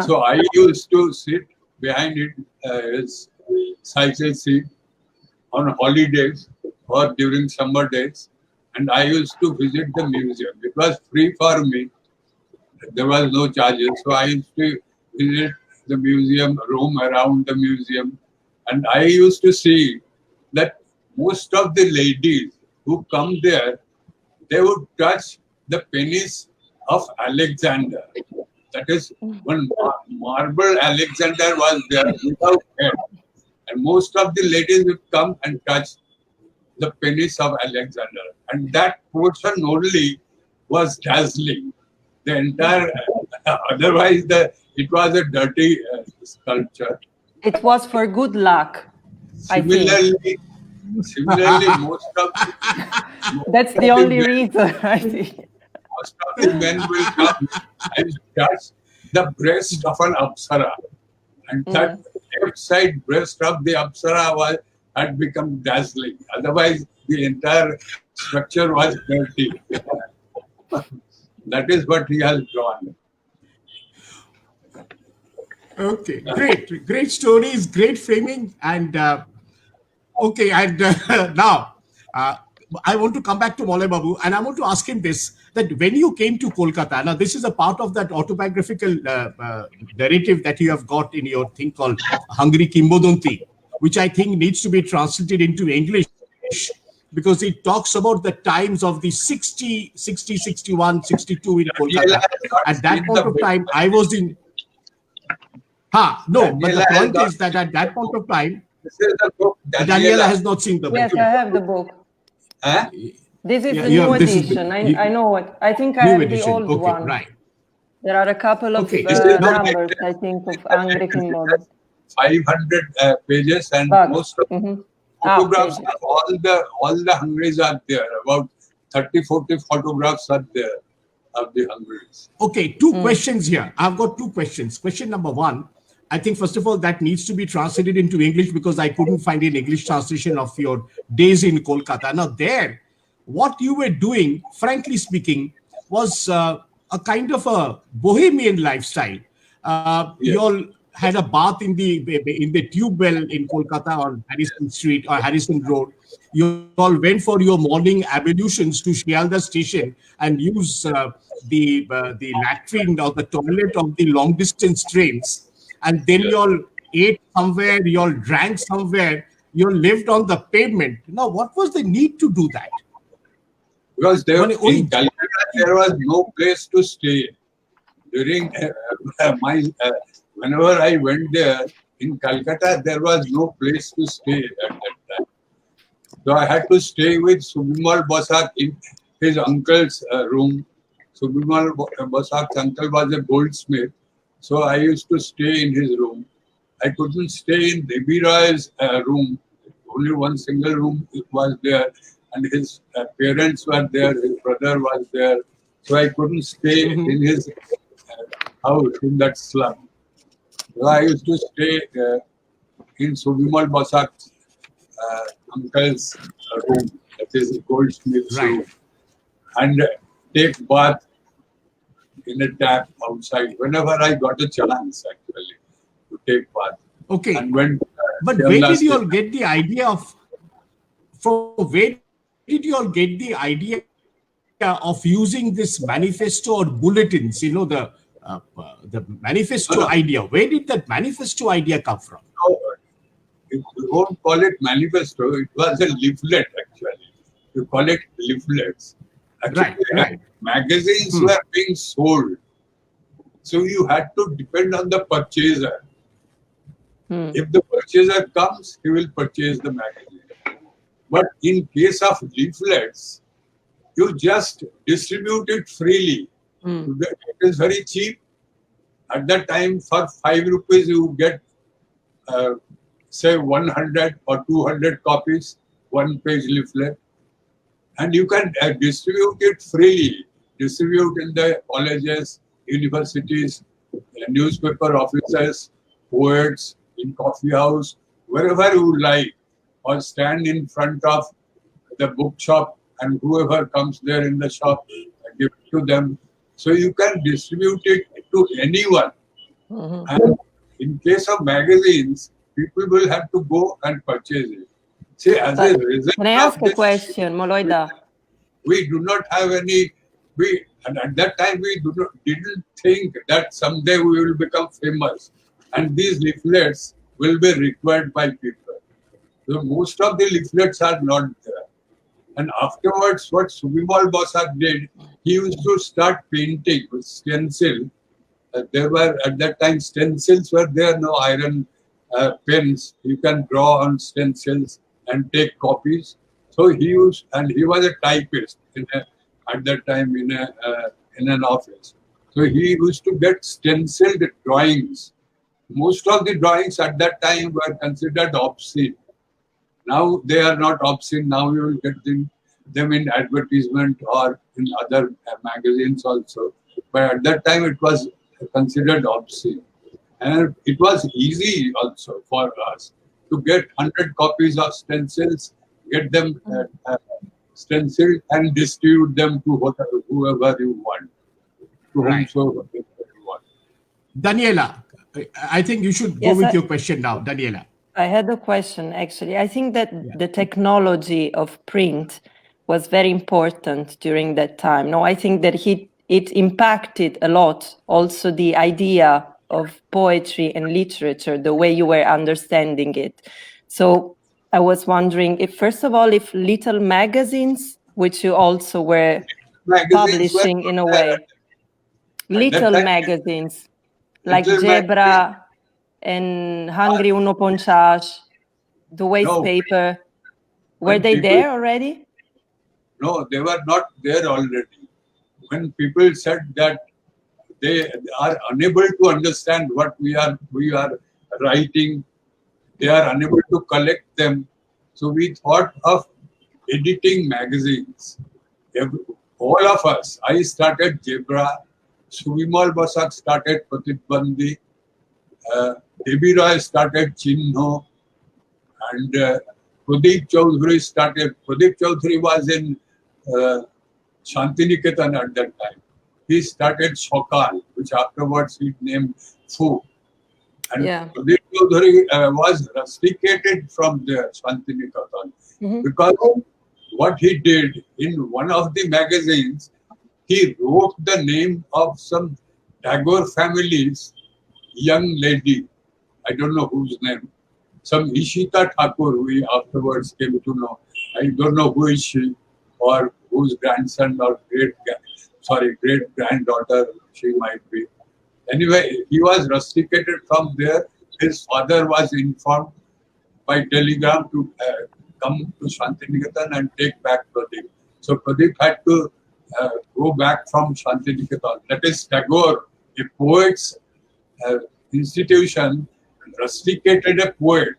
So I used to sit behind his cycle seat on holidays or during summer days, and I used to visit the museum. It was free for me. There was no charges, so I used to visit the museum, roam around the museum, and I used to see that most of the ladies who come there, they would touch the penis of Alexander. That is, when marble Alexander was there without head, and most of the ladies would come and touch the penis of Alexander, and that portion only was dazzling. The entire, otherwise it was a dirty sculpture. It was for good luck. Similarly, most of that's the only reason, I think. Most of the men will come and touch the breast of an Apsara, and that left side breast of the Apsara had become dazzling. Otherwise, the entire structure was dirty. That is what he has drawn. Okay, great stories, great framing, and okay, and now I want to come back to Molay Babu, and I want to ask him this: that when you came to Kolkata, now this is a part of that autobiographical narrative that you have got in your thing called Hungry Kimbodonti, which I think needs to be translated into English, because it talks about the times of the 60, 61, 62 in Kolkata. At that point of time, I was in... no, but the point is that at that point of time, this is the book. Daniela has not seen the book. Yes, I have the book. Huh? This is the new edition. I know it. I think I have the old one. Right. There are a couple of numbers, I think, of Hungry Kimbodonti. 500 pages, and most of photographs of all the Hungries are there. About 30-40 photographs are there of the Hungries. Okay, two questions here. I've got two questions. Question number one, I think first of all that needs to be translated into English, because I couldn't find an English translation of your days in Kolkata. Now there, what you were doing, frankly speaking, was a kind of a bohemian lifestyle. You all had a bath in the tube well in Kolkata on Harrison Street or Harrison Road. You all went for your morning ablutions to Shialda station and use the latrine or the toilet of the long distance trains. And then you all ate somewhere, you all drank somewhere, you all lived on the pavement. Now, what was the need to do that? Because in Calcutta, there was no place to stay. During whenever I went there, in Calcutta, there was no place to stay at that time. So I had to stay with Subimal Bosak in his uncle's room. Subimal Basak's uncle was a goldsmith, so I used to stay in his room. I couldn't stay in Devi Roy's room. Only one single room was there, and his parents were there, his brother was there. So I couldn't stay in his house in that slum. So I used to stay in Subimal Basak's uncle's room, that is goldsmith's room, and take bath in a tap outside whenever I got a chance, actually, to take bath. Okay. And when, but where did you all get the idea of? From where did you all get the idea of using this manifesto or bulletins? You know, the manifesto idea. Where did that manifesto idea come from? You won't call it manifesto. It was a leaflet, actually. You call it leaflets. Actually, right. Magazines were being sold. So you had to depend on the purchaser. If the purchaser comes, he will purchase the magazine. But in case of leaflets, you just distribute it freely. It is very cheap. At that time, for 5 rupees, you get, say, 100 or 200 copies, one-page leaflet. And you can distribute it freely. Distribute in the colleges, universities, newspaper offices, poets, in coffee house, wherever you like, or stand in front of the bookshop and whoever comes there in the shop, give it to them. So you can distribute it to anyone. And in case of magazines, people will have to go and purchase it. See, as a result, can I ask a question, Moloida? We do not have any. And at that time we didn't think that someday we will become famous, and these leaflets will be required by people. So most of the leaflets are not there. And afterwards, what Subimal Basak did, he used to start painting with stencil. There were, at that time, stencils were there, no iron pens. You can draw on stencils and take copies. So he used, and he was a typist at that time in an office. So he used to get stenciled drawings. Most of the drawings at that time were considered obscene. Now they are not obscene. Now you will get them in advertisement or in other magazines also. But at that time it was considered obscene. And it was easy also for us to get 100 copies of stencils, get them stenciled and distribute them to whoever you want. To whomsoever you want. Daniela, I think you should go with your question now, Daniela. I had a question, actually. I think that the technology of print was very important during that time. No, I think that it impacted a lot also the idea of poetry and literature, the way you were understanding it. So I was wondering if, first of all, if little magazines, which you also were publishing in a way, little magazines like Zebra and Hungry Uno Ponchage, the waste paper, were they there already? No, they were not there already. When people said that they are unable to understand what we are writing, they are unable to collect them. So we thought of editing magazines. All of us, I started Zebra, Subimal Basak started Pratibandhi, Devi Roy started Chinho, and Pradeep Chaudhary started. Pradeep Chaudhary was in Shantiniketan at that time. He started Shokal, which afterwards he named Fu. And Pradeep Chaudhary was rusticated from the Shantiniketan because what he did in one of the magazines, he wrote the name of some Tagore family's young lady. I don't know whose name. Some Ishita Thakur, we afterwards came to know. I don't know who is she or whose grandson or great granddaughter she might be. Anyway, he was rusticated from there. His father was informed by telegram to come to Shantiniketan and take back Pradeep. So Pradeep had to go back from Shantiniketan. That is Tagore, a poet's institution, rusticated a poet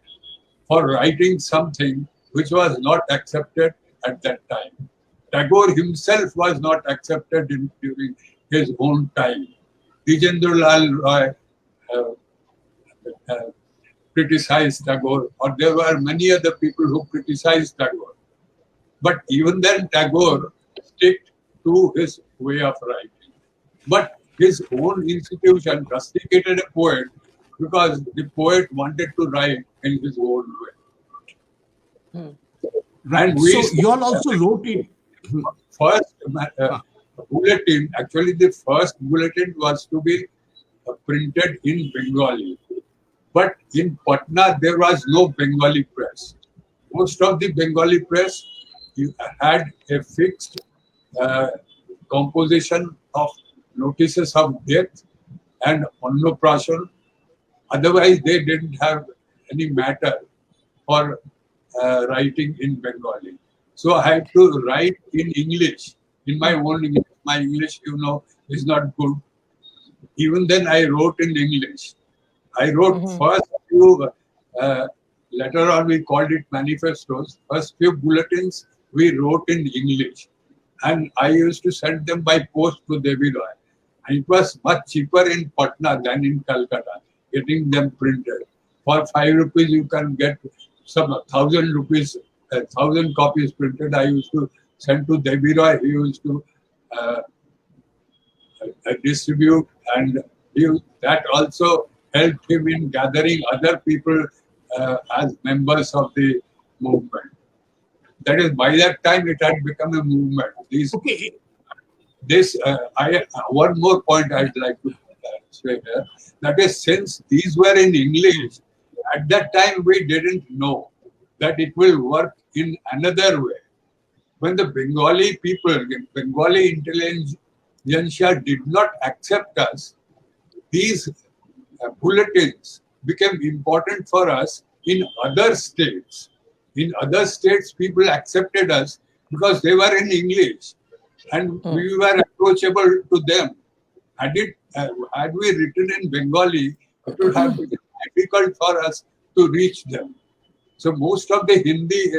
for writing something which was not accepted at that time. Tagore himself was not accepted during his own time. Vijendralal Roy criticized Tagore, or there were many other people who criticized Tagore. But even then, Tagore stuck to his way of writing. But his own institution rusticated a poet because the poet wanted to write in his own way. Right. And we So you all also wrote it. first bulletin, actually the first bulletin was to be printed in Bengali. But in Patna, there was no Bengali press. Most of the Bengali press had a fixed composition of notices of death and annoprashan. Otherwise, they didn't have any matter for writing in Bengali. So I had to write in English, in my own English. My English, is not good. Even then, I wrote in English. I wrote first few, later on we called it manifestos. First few bulletins we wrote in English. And I used to send them by post to Devi Roy. And it was much cheaper in Patna than in Calcutta, getting them printed. For 5 rupees, you can get some 1,000 rupees, 1,000 copies printed. I used to send to Devi Roy. He used to distribute, and that also helped him in gathering other people as members of the movement. That is, by that time it had become a movement. One more point I'd like to say here. That is, since these were in English, at that time we didn't know that it will work in another way. When the Bengali people, Bengali intelligentsia did not accept us, these bulletins became important for us in other states. In other states, people accepted us because they were in English and we were approachable to them. Had we written in Bengali, it would have been difficult for us to reach them. So most of the Hindi,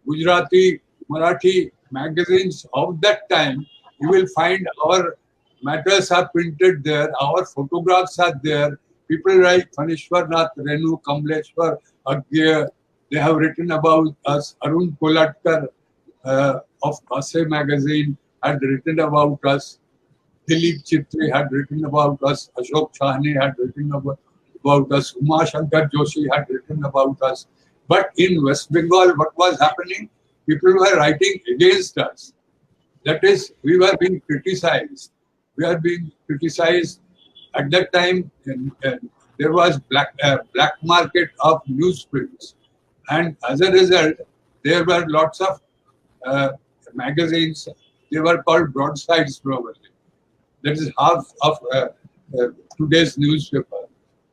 Gujarati, Marathi magazines of that time, you will find our matters are printed there, our photographs are there. People like Phanishwar Nath, Renu, Kamleshwar, Agya, they have written about us. Arun Kolatkar of Ase magazine had written about us. Dilip Chitri had written about us. Ashok Chahani had written about us. Uma Shankar Joshi had written about us. But in West Bengal, what was happening? People were writing against us. That is, we were being criticized. We are being criticized. At that time, there was black market of newsprints. And as a result, there were lots of magazines. They were called broadsides probably. That is half of today's newspaper.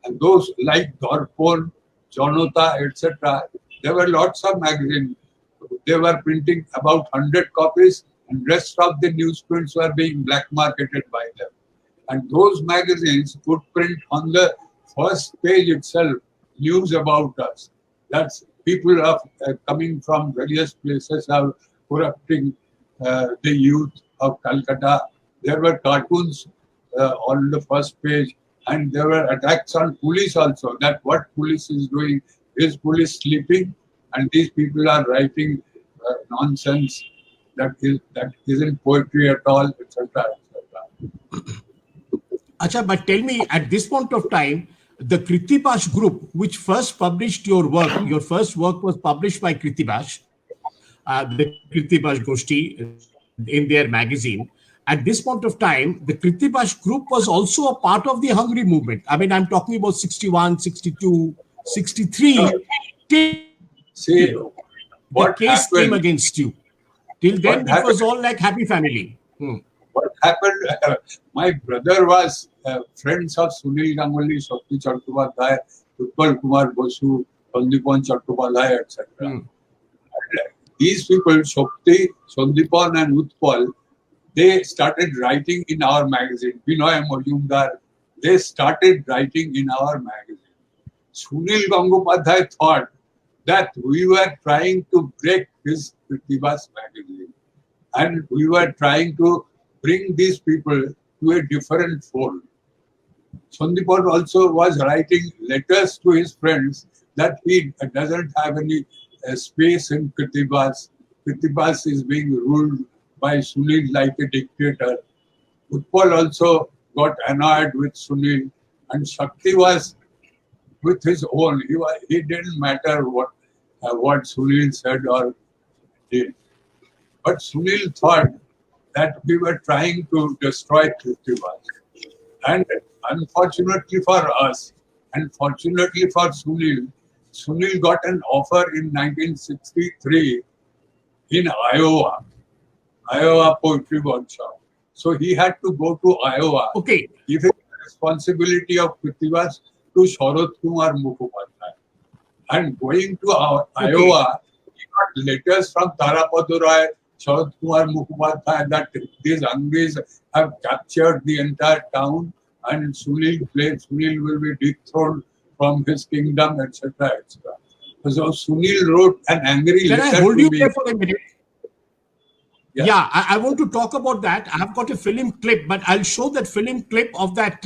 And those like Darpon, Janota, etc., there were lots of magazines. They were printing about 100 copies, and rest of the newsprints were being black marketed by them. And those magazines would print on the first page itself news about us. That's people of coming from various places are corrupting the youth of Calcutta. There were cartoons on the first page, and there were attacks on police also. That what police is doing, is police sleeping, and these people are writing nonsense that isn't poetry at all, etc. etc. Acha, but tell me, at this point of time, the Krittibash group, which first published your work, your first work was published by Krittibash, the Krittibash Goshti in their magazine. At this point of time, the Krittibash group was also a part of the Hungary movement. I mean, I'm talking about 61, 62, 63. See, The what case happened, came against you. Till then, What it was all like happy family. what happened, my brother was friends of Sunil Ganguly, Shakti Chattopadhyay, Utpal Kumar Bosu, Sandipan Chattopadhyay, etc. These people, Shakti, Sandipan and Utpal, they started writing in our magazine. Binoy Majumdar, they started writing in our magazine. Sunil Gangopadhyay thought that we were trying to break his Pritibas magazine. And we were trying to bring these people to a different fold. Sandipal also was writing letters to his friends that he doesn't have any space in Kritibas. Kritibas is being ruled by Sunil like a dictator. Utpal also got annoyed with Sunil, and Shakti was with his own. He didn't matter what Sunil said or did. But Sunil thought that we were trying to destroy Kritibas. And unfortunately for us, and fortunately for Sunil, Sunil got an offer in 1963 in Iowa Poetry Workshop. So he had to go to Iowa, give the responsibility of Kritibas to Sharad Kumar Mukhopadhyay. And going to Iowa, he got letters from Tarapadurai, Sharad Kumar Mukhopadhyay that these Angres have captured the entire town and Sunil will be dethroned from his kingdom, etc. etc. So Sunil wrote an angry letter to me. Can I hold you there for a minute? Yeah, I want to talk about that. I've got a film clip, but I'll show that film clip of that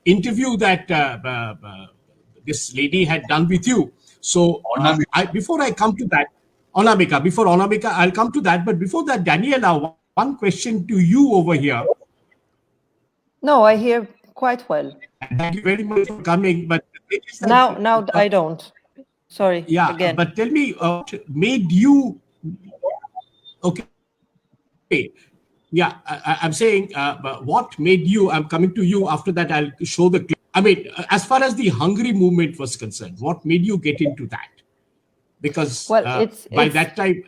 interview that this lady had done with you. So before I come to that, before Anamika, I'll come to that. But before that, Daniela, one question to you over here. No, I hear quite well. Thank you very much for coming. But now I don't. Sorry. Yeah, again. But tell me, what made you? Okay. Yeah, I'm saying what made you? I'm coming to you. After that, I'll show the clip. I mean, as far as the Hungary movement was concerned, what made you get into that? Because by that time,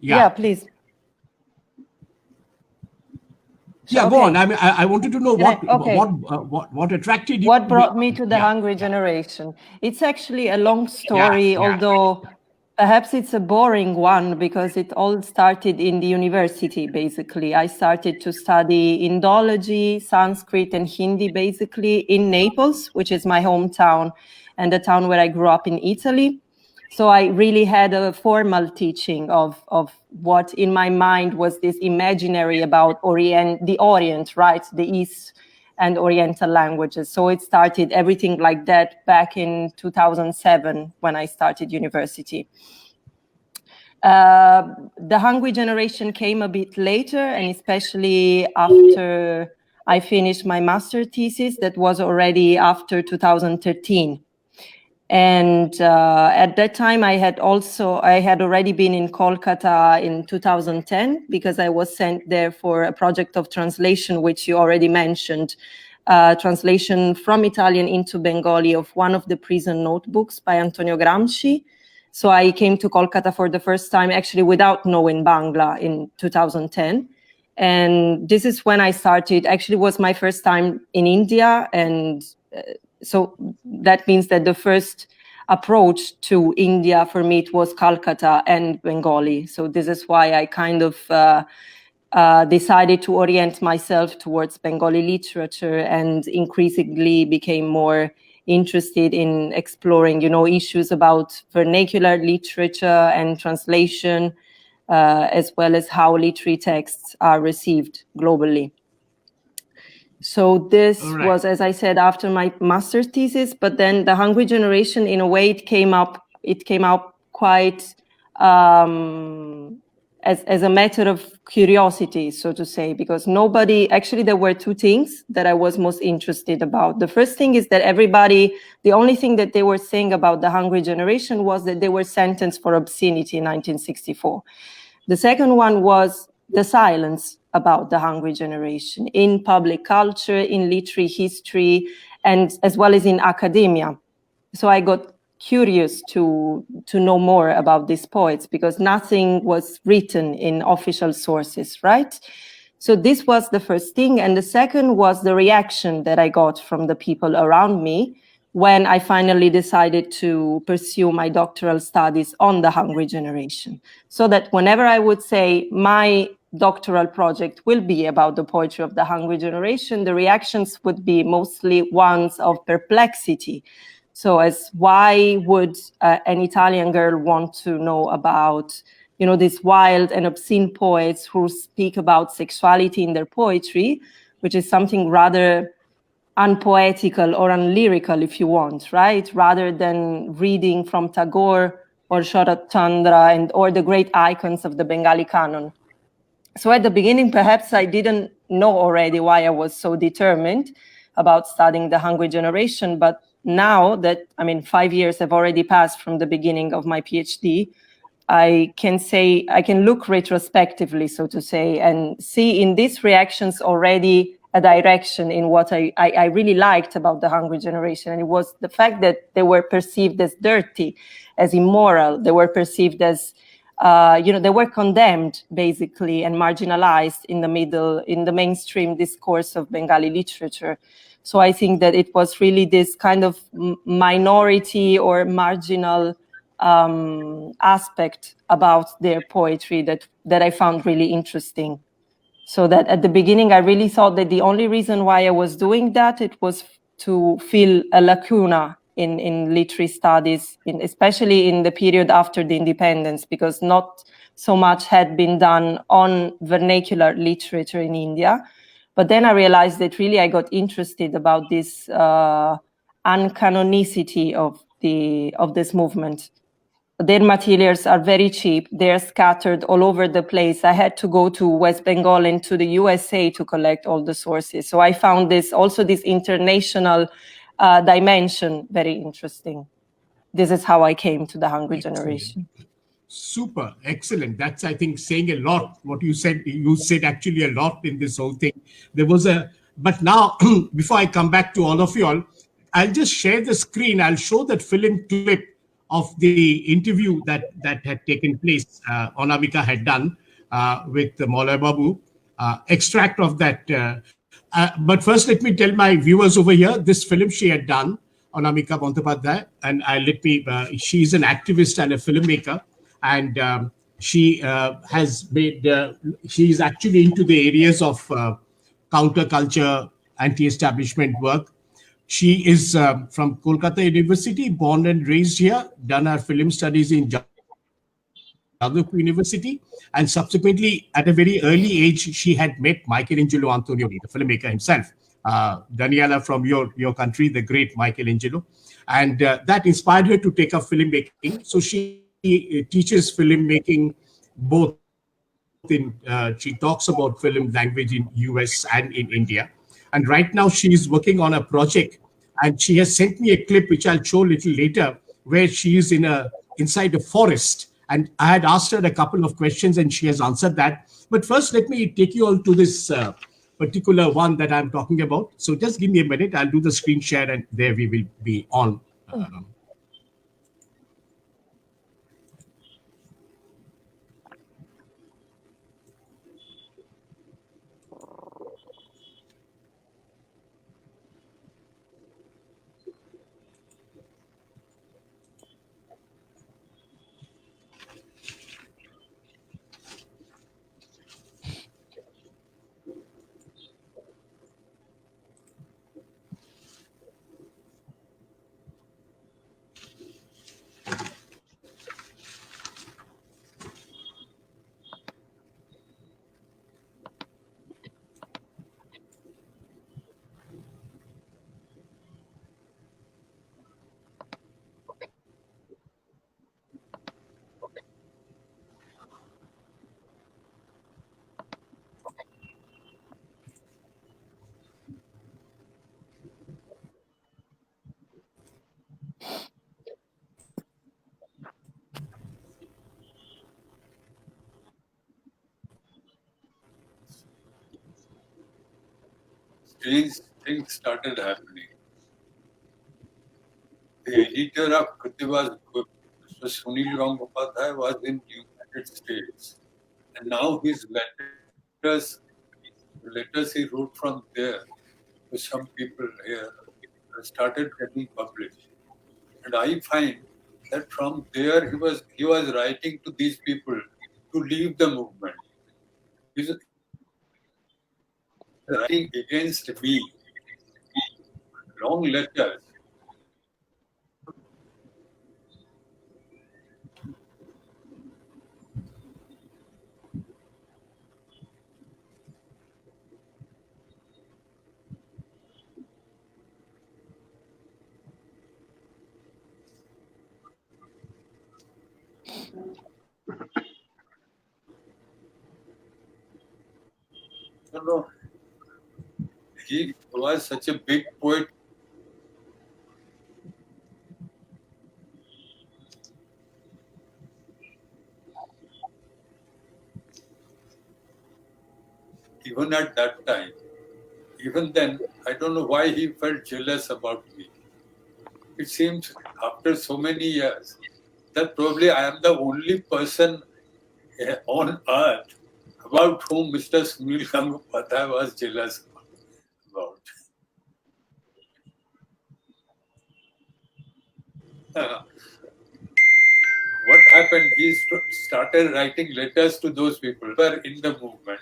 yeah, please. Yeah, okay. Go on. I mean, I wanted to know what attracted you. What brought me to the Hungry generation? It's actually a long story, although perhaps it's a boring one because it all started in the university, basically. I started to study Indology, Sanskrit, and Hindi, basically, in Naples, which is my hometown and the town where I grew up in Italy. So I really had a formal teaching of what in my mind was this imaginary about the Orient, right? The East and Oriental languages. So it started everything like that back in 2007 when I started university. The Hungry generation came a bit later, and especially after I finished my master thesis, that was already after 2013. And at that time, I had already been in Kolkata in 2010 because I was sent there for a project of translation, which you already mentioned, translation from Italian into Bengali of one of the prison notebooks by Antonio Gramsci. So I came to Kolkata for the first time, actually without knowing Bangla, in 2010. And this is when I started, actually was my first time in India, and so that means that the first approach to India for me, it was Calcutta and Bengali. So this is why I kind of decided to orient myself towards Bengali literature and increasingly became more interested in exploring, issues about vernacular literature and translation, as well as how literary texts are received globally. So this was, as I said, after my master's thesis, but then the Hungry generation, in a way, it came out quite as a matter of curiosity, so to say, because actually there were two things that I was most interested about. The first thing is that the only thing that they were saying about the Hungry generation was that they were sentenced for obscenity in 1964. The second one was the silence about the Hungry generation in public culture, in literary history, and as well as in academia. So I got curious to know more about these poets because nothing was written in official sources, right? So this was the first thing. And the second was the reaction that I got from the people around me when I finally decided to pursue my doctoral studies on the Hungry generation. So that whenever I would say my doctoral project will be about the poetry of the hungry generation, the reactions would be mostly ones of perplexity. So as why would an Italian girl want to know about, these wild and obscene poets who speak about sexuality in their poetry, which is something rather unpoetical or unlyrical, if you want, right? Rather than reading from Tagore or Sharat Chandra or the great icons of the Bengali canon. So at the beginning, perhaps I didn't know already why I was so determined about studying the hungry generation. But now that, 5 years have already passed from the beginning of my PhD, I can look retrospectively, so to say, and see in these reactions already a direction in what I really liked about the hungry generation. And it was the fact that they were perceived as dirty, as immoral. They were perceived as, they were condemned, basically, and marginalized in the mainstream discourse of Bengali literature. So I think that it was really this kind of minority or marginal aspect about their poetry that I found really interesting. So that at the beginning, I really thought that the only reason why I was doing that, it was to fill a lacuna in literary studies, especially in the period after the independence, because not so much had been done on vernacular literature in India. But then I realized that really I got interested about this uncanonicity of this movement. Their materials are very cheap. They're scattered all over the place. I had to go to West Bengal and to the USA to collect all the sources. So I found this international dimension very interesting. This is how I came to the hungry generation. Super, excellent. That's, I think, saying a lot. What you said actually a lot in this whole thing. But now, before I come back to all of you all, I'll just share the screen. I'll show that film clip of the interview that had taken place, Anamika had done with Maulay Babu, extract of that. But first, let me tell my viewers over here, this film she had done, Anamika Bandyopadhyay, and she's an activist and a filmmaker, and she has made, she's actually into the areas of counterculture, anti-establishment work. She is from Kolkata University, born and raised here, done her film studies in Jadavpur University, and subsequently, at a very early age, she had met Michelangelo Antonioni, the filmmaker himself. Daniela, from your country, the great Michelangelo. And that inspired her to take up filmmaking. So she teaches filmmaking both she talks about film language in US and in India. And right now she is working on a project, and she has sent me a clip, which I'll show a little later, where she is inside a forest. And I had asked her a couple of questions, and she has answered that. But first, let me take you all to this particular one that I'm talking about. So just give me a minute. I'll do the screen share, and there we will be on. Strange things started happening. The editor of Krittiva's book, Mr. Sunil Gangopadhyay, was in United States, and now his letters he wrote from there to some people here started getting published. And I find that from there he was writing to these people to leave the movement. He's writing against me. Long letters. No, he was such a big poet. Even at that time, even then, I don't know why he felt jealous about me. It seems after so many years that probably I am the only person on earth about whom Mr. Sunil Gangopadhyay was jealous about. What happened? He started writing letters to those people who were in the movement.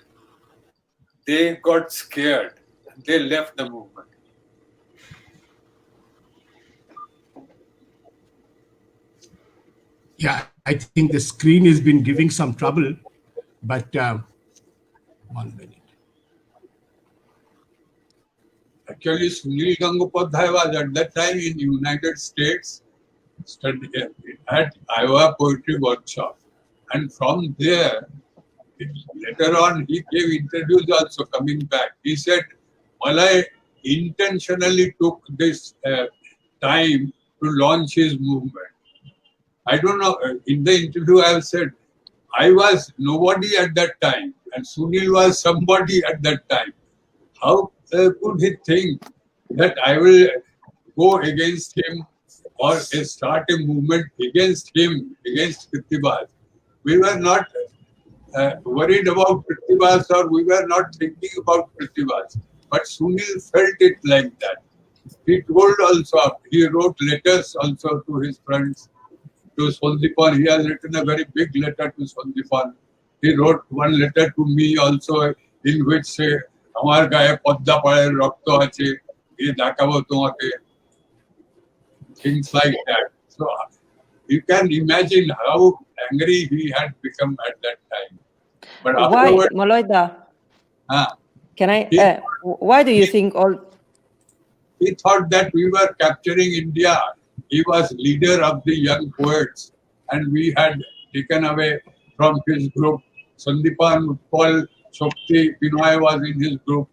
They got scared. They left the movement. Yeah, I think the screen has been giving some trouble, but 1 minute. Actually, Sunil Gangopadhyay was at that time in United States, studied at Iowa Poetry Workshop. And from there, later on, he gave interviews also coming back. He said, Malay intentionally took this time to launch his movement. I don't know, in the interview I have said, I was nobody at that time and Sunil was somebody at that time. How could he think that I will go against him or start a movement against him, against Kritibas? We were not worried about Kritibas or we were not thinking about Kritibas. But Sunil felt it like that. He told also, he wrote letters also to his friends, to Sondipan. He has written a very big letter to Sondipan. He wrote one letter to me also in which say, Amar gaye podda pade rakto ache, ye dakabo tomake. Things like that. So you can imagine how angry he had become at that time. But Why, afterwards, Maloida? Can I? He- Why do you think all? he thought that we were capturing India. He was leader of the young poets and we had taken away from his group. Sandipan, Utpal, Shokti, Pinoy was in his group.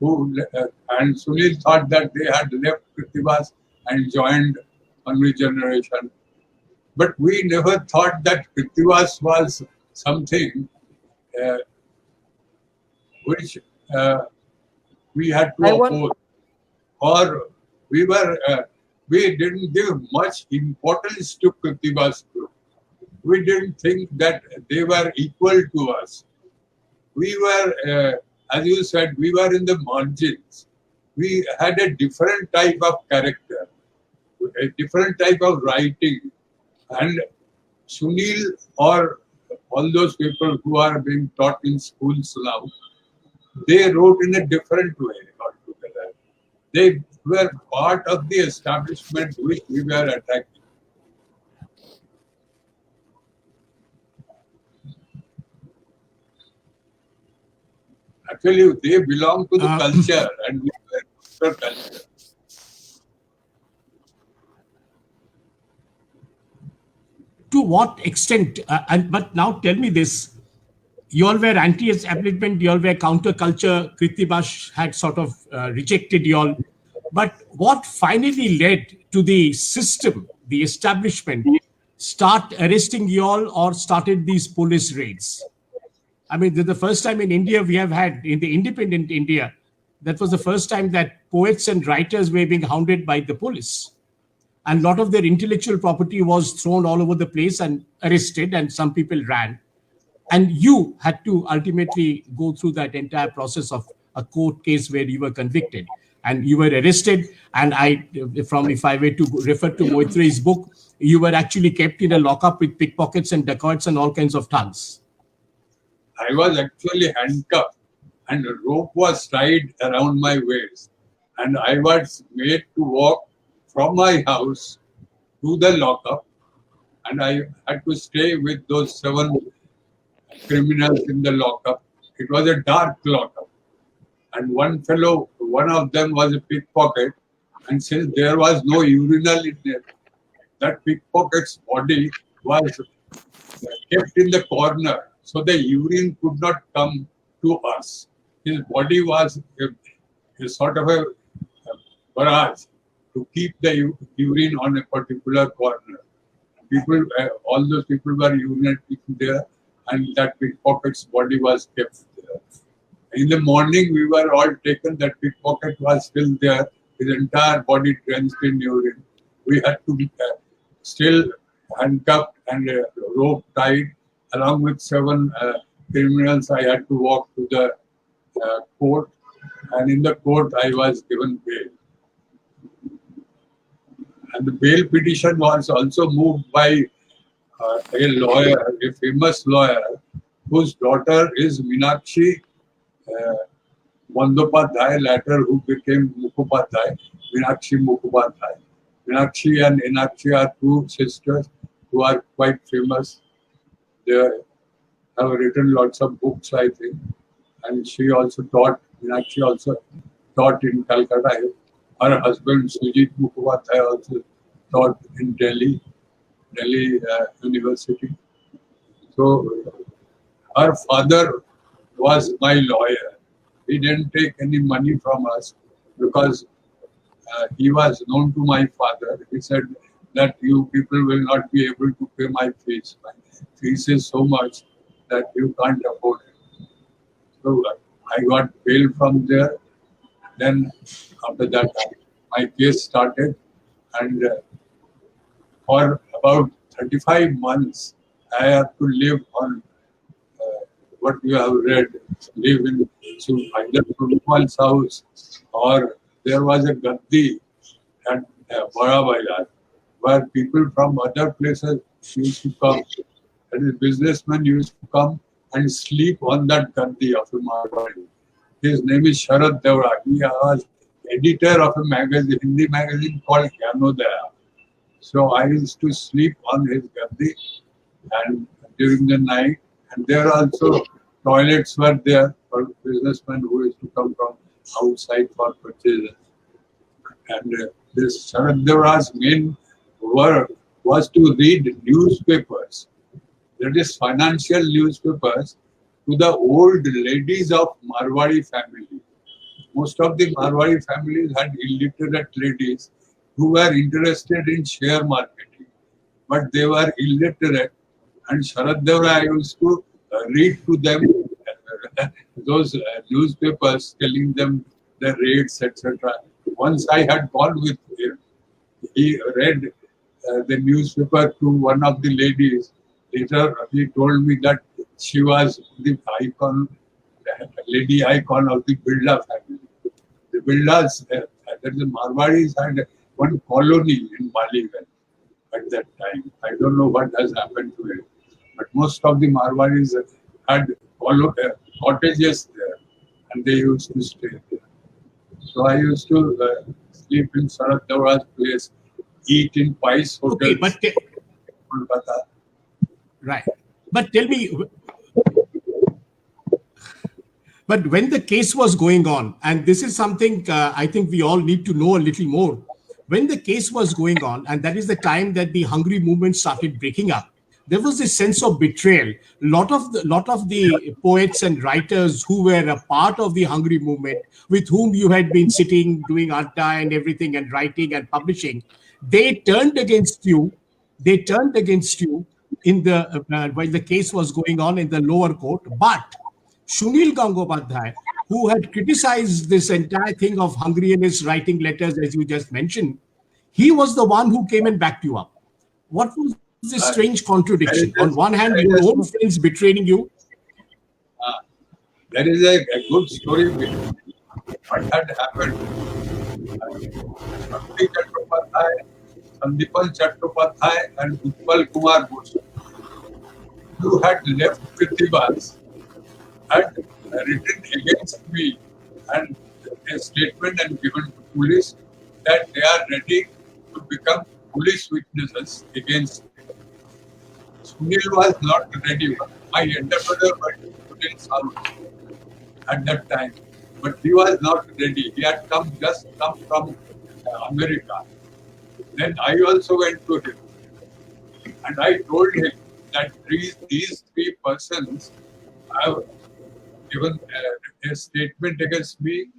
And Sunil thought that they had left Kritibas and joined a new generation. But we never thought that Kritibas was something which we had to oppose. Or we didn't give much importance to Kritibas group. We didn't think that they were equal to us. We were, as you said, we were in the margins. We had a different type of character, a different type of writing. And Sunil or all those people who are being taught in schools now, they wrote in a different way altogether. They were part of the establishment which we were attacking. Actually, they belong to the culture and we were culture. To what extent, but now tell me this, you all were anti-establishment, you all were counterculture, Kritibas had sort of rejected you all. But what finally led to the system, the establishment, start arresting you all or started these police raids? I mean, the first time in India we have had, in the independent India, that was the first time that poets and writers were being hounded by the police. And a lot of their intellectual property was thrown all over the place and arrested, and some people ran. And you had to ultimately go through that entire process of a court case where you were convicted and you were arrested. And if I were to refer to Moitre's book, you were actually kept in a lockup with pickpockets and dacoits and all kinds of thugs. I was actually handcuffed and a rope was tied around my waist. And I was made to walk from my house to the lockup. And I had to stay with those 7 criminals in the lockup. It was a dark lockup. And one of them was a pickpocket. And since there was no urinal in there, that pickpocket's body was kept in the corner. So the urine could not come to us. His body was a sort of a barrage to keep the urine on a particular corner. People, all those people were urinating there, and that pickpocket's body was kept there. In the morning, we were all taken. That pickpocket was still there, his entire body drenched in urine. We had to be still handcuffed and rope tied, along with 7 criminals. I had to walk to the court, and in the court, I was given bail. And the bail petition was also moved by a lawyer, a famous lawyer, whose daughter is Meenakshi Bandyopadhyay, later who became Mukhopadhyay, Meenakshi Mukhopadhyay. Meenakshi and Inakshi are 2 sisters who are quite famous. They have written lots of books, I think. And she also taught, Meenakshi also taught in Calcutta. Her husband, Sujit Mukhopadhyay, also taught in Delhi University. So her father was my lawyer. He didn't take any money from us because he was known to my father. He said that you people will not be able to pay my fees. My fees is so much that you can't afford it. So I got bail from there. Then after that, my case started, and for about 35 months, I have to live on what you have read, live in either Kulwal's house, or there was a gaddi at Bada Bailar, where people from other places used to come. And the businessmen used to come and sleep on that gaddi of a Marwari. His name is Sharad Devra. He was editor of a magazine, Hindi magazine called Gyanodaya. So I used to sleep on his gaddi and during the night. And there also toilets were there for businessmen who used to come from outside for purchases. And this Sharad Devra's main work was to read newspapers, that is financial newspapers, to the old ladies of Marwari family. Most of the Marwari families had illiterate ladies who were interested in share marketing, but they were illiterate. And Sharad Devra used to read to them those newspapers, telling them the rates, etc. Once I had gone with him, he read the newspaper to one of the ladies. Later, he told me that she was the icon, the lady icon of the Birla family. The Birlas, that is the Marwaris, had one colony in Maligan at that time. I don't know what has happened to it, but most of the Marwaris had cottages there, and they used to stay there. So I used to sleep in Sharad Devra's place, eat in Pice Hotel. Okay, but Kolkata. right. But tell me, but when the case was going on, and this is something I think we all need to know a little more. When the case was going on, and that is the time that the Hungry movement started breaking up, there was this sense of betrayal. Lot of the poets and writers who were a part of the Hungry movement, with whom you had been sitting, doing Adda and everything, and writing and publishing, they turned against you. They turned against you in the while the case was going on in the lower court. But Sunil Gangopadhyay, who had criticized this entire thing of Hungarianists writing letters, as you just mentioned, he was the one who came and backed you up. What was this strange contradiction? On one hand, your own friends betraying you. There is a good story with what had happened. Shakti Chattopadhyay, Sandipan Chattopadhyay, and Utpal Kumar Bose, who had left Kritibas had written against me and a statement and given to police that they are ready to become police witnesses against me. Sunil was not ready. My elder brother was put in South at that time, but he was not ready. He had just come from America. Then I also went to him and I told him that these three persons have given a statement against me.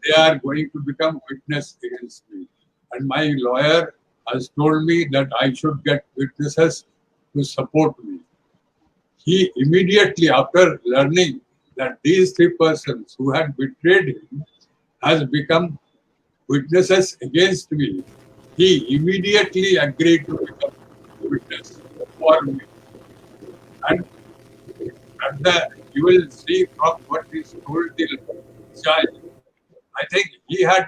They are going to become witness against me. And my lawyer has told me that I should get witnesses to support me. He immediately, after learning that these three persons who had betrayed him has become witnesses against me, he immediately agreed to become witness for me. And you will see from what is told the judge, I think he had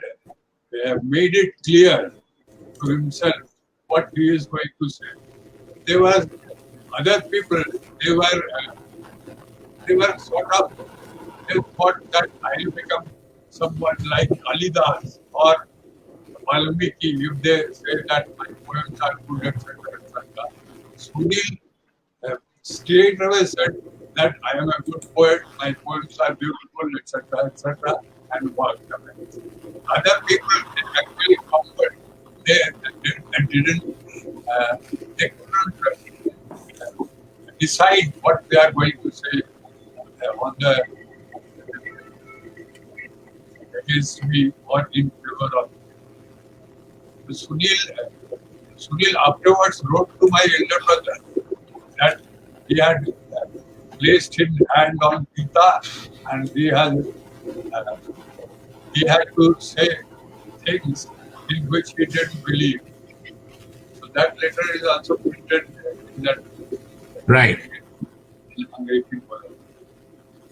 made it clear to himself what he is going to say. There were other people, they were sort of, they thought that I will become someone like Kalidas or Valmiki if they say that my poems are good, etc. etc. Sunil straight away said that I am a good poet, my poems are beautiful, etc. etc. and walked away. Other people actually comfort, they couldn't decide what they are going to say on the against me or in favor of me. Sunil afterwards wrote to my elder brother that he had placed his hand on Gita and he had to say things in which he didn't believe. So that letter is also printed in that. Right.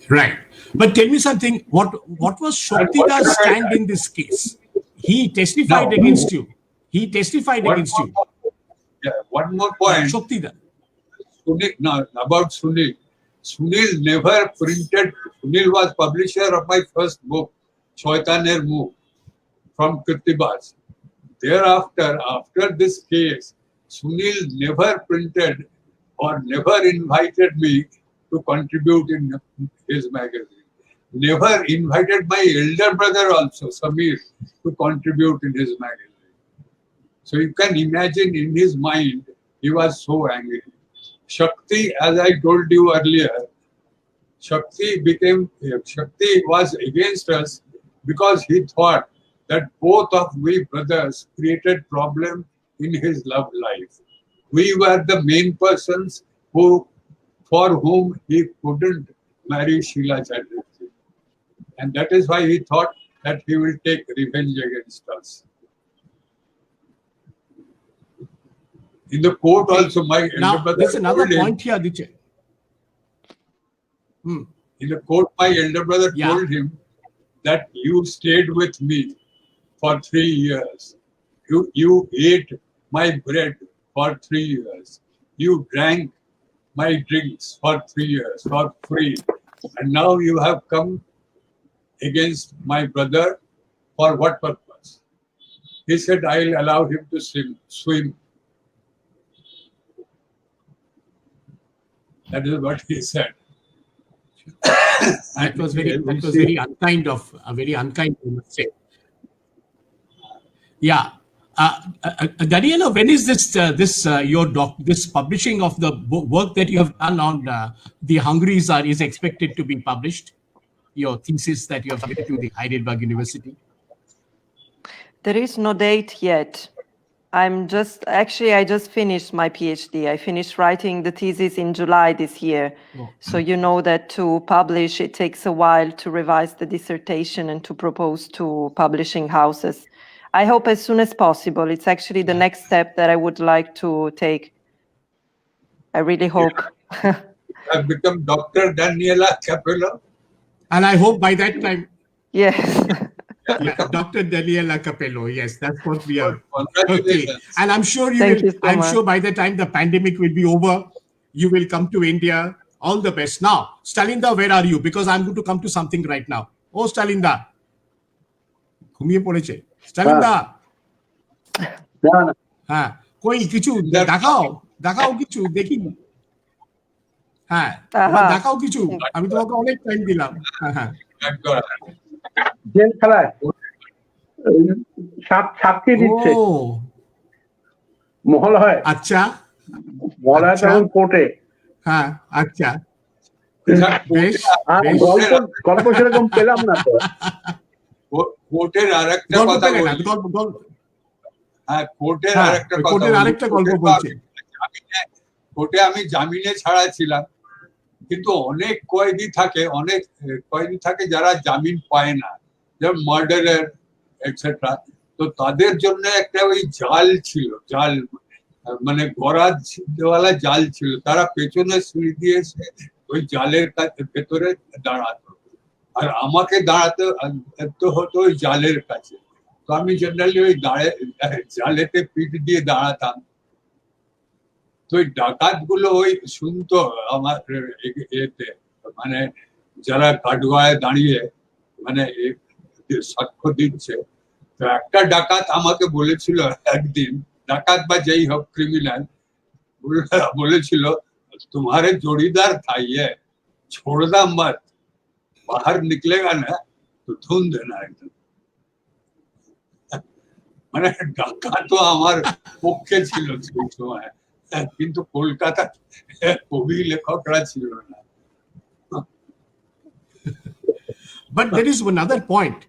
Right. But tell me something, what was Shaktida's stand in this case? He testified against you. He testified against you. Yeah, one more point. Shaktida. About Sunil. Sunil never printed. Sunil was publisher of my first book, Chaitaner Move, from Kirtibas. Thereafter, after this case, Sunil never printed or never invited me to contribute in his magazine. Never invited my elder brother also, Samir, to contribute in his magazine. So you can imagine in his mind, he was so angry. Shakti, as I told you earlier, Shakti was against us because he thought that both of we brothers created problem in his love life. We were the main persons for whom he couldn't marry Sheila Chatterjee. And that is why he thought that he will take revenge against us. In the court also, my elder brother there's another told him, point here, Aditya. in the court, my elder brother told him that you stayed with me for 3 years. You ate my bread for 3 years. You drank my drinks for 3 years for free. And now you have come against my brother for what purpose? He said, I'll allow him to swim. That is what he said. That was very unkind of, very unkind, I must say. Yeah. Daniela, when is this publishing of the work that you have done on the Hungaries is expected to be published? Your thesis that you have given to the Heidelberg University? There is no date yet. I just finished my PhD. I finished writing the thesis in July this year. Oh. So you know that to publish, it takes a while to revise the dissertation and to propose to publishing houses. I hope as soon as possible. It's actually the next step that I would like to take. I really hope. I've become Dr. Daniela Capello. And I hope by that time. Yes. Yeah, Dr. Daniela Capello. Yes, that's what we are. Congratulations. Okay. And I'm sure Thank you so I'm much. sure by the time the pandemic will be over, you will come to India All the best. Now, Stalinda, where are you? Because I'm going to come to something right now. Oh, Stalinda. ঘুমিয়ে পড়েছে Stalinda. না না হ্যাঁ, কই কিছু দেখাও কিছু দেখি। হ্যাঁ, দেখাও কিছু, আমি তোমাকে অনেক টাইম দিলাম। হ্যাঁ, জেল খেলায় সাক্ষী দিচ্ছে মহলয়। আচ্ছা, মহলয় তখন কোর্টে। হ্যাঁ, আচ্ছা, বেশ। গল্প সেরকম পেলাম না তো। কোর্টের আরেকটা কথা বলি। হ্যাঁ, কোর্টের আরেকটা গল্প বলছি। কোর্টে আমি জামিনে ছাড়া ছিলাম, কিন্তু অনেক কয়েদি থাকে যারা জামিন পায় না, যেমন মার্ডারের এটসেট্রা। তো তাদের জন্য একটা ওই জাল ছিল, মানে গরাদ দেওয়ালা জাল ছিল। তারা পেছনে সিঁড়ি দিয়ে এসে ওই জালের ভেতরে দাঁড়াতো, আর আমাকে দাঁড়াতে হতো ওই জালের কাছে। তো আমি জেনারেলি ওই জালেতে পিঠ দিয়ে দাঁড়াতাম। তো ওই ডাকাত গুলো ওই শুনতো আমার এতে, মানে যারা কাঠগড়ায় দাঁড়িয়ে মানে সাক্ষ্য দিচ্ছে। তো একটা ডাকাত আমাকে বলেছিল একদিন, ডাকাত বা যেই হোক ক্রিমিনাল, বলেছিল तुम्हारे जोड़ीदार था ये, छोड़ना मत, बाहर निकलेगा ना तो धुन देना एकदम। মানে ডাকা তো আমার পক্ষে ছিল সেই সময়, কিন্তু কলকাতা কবি লেখকরা ছিল না। But there is another point.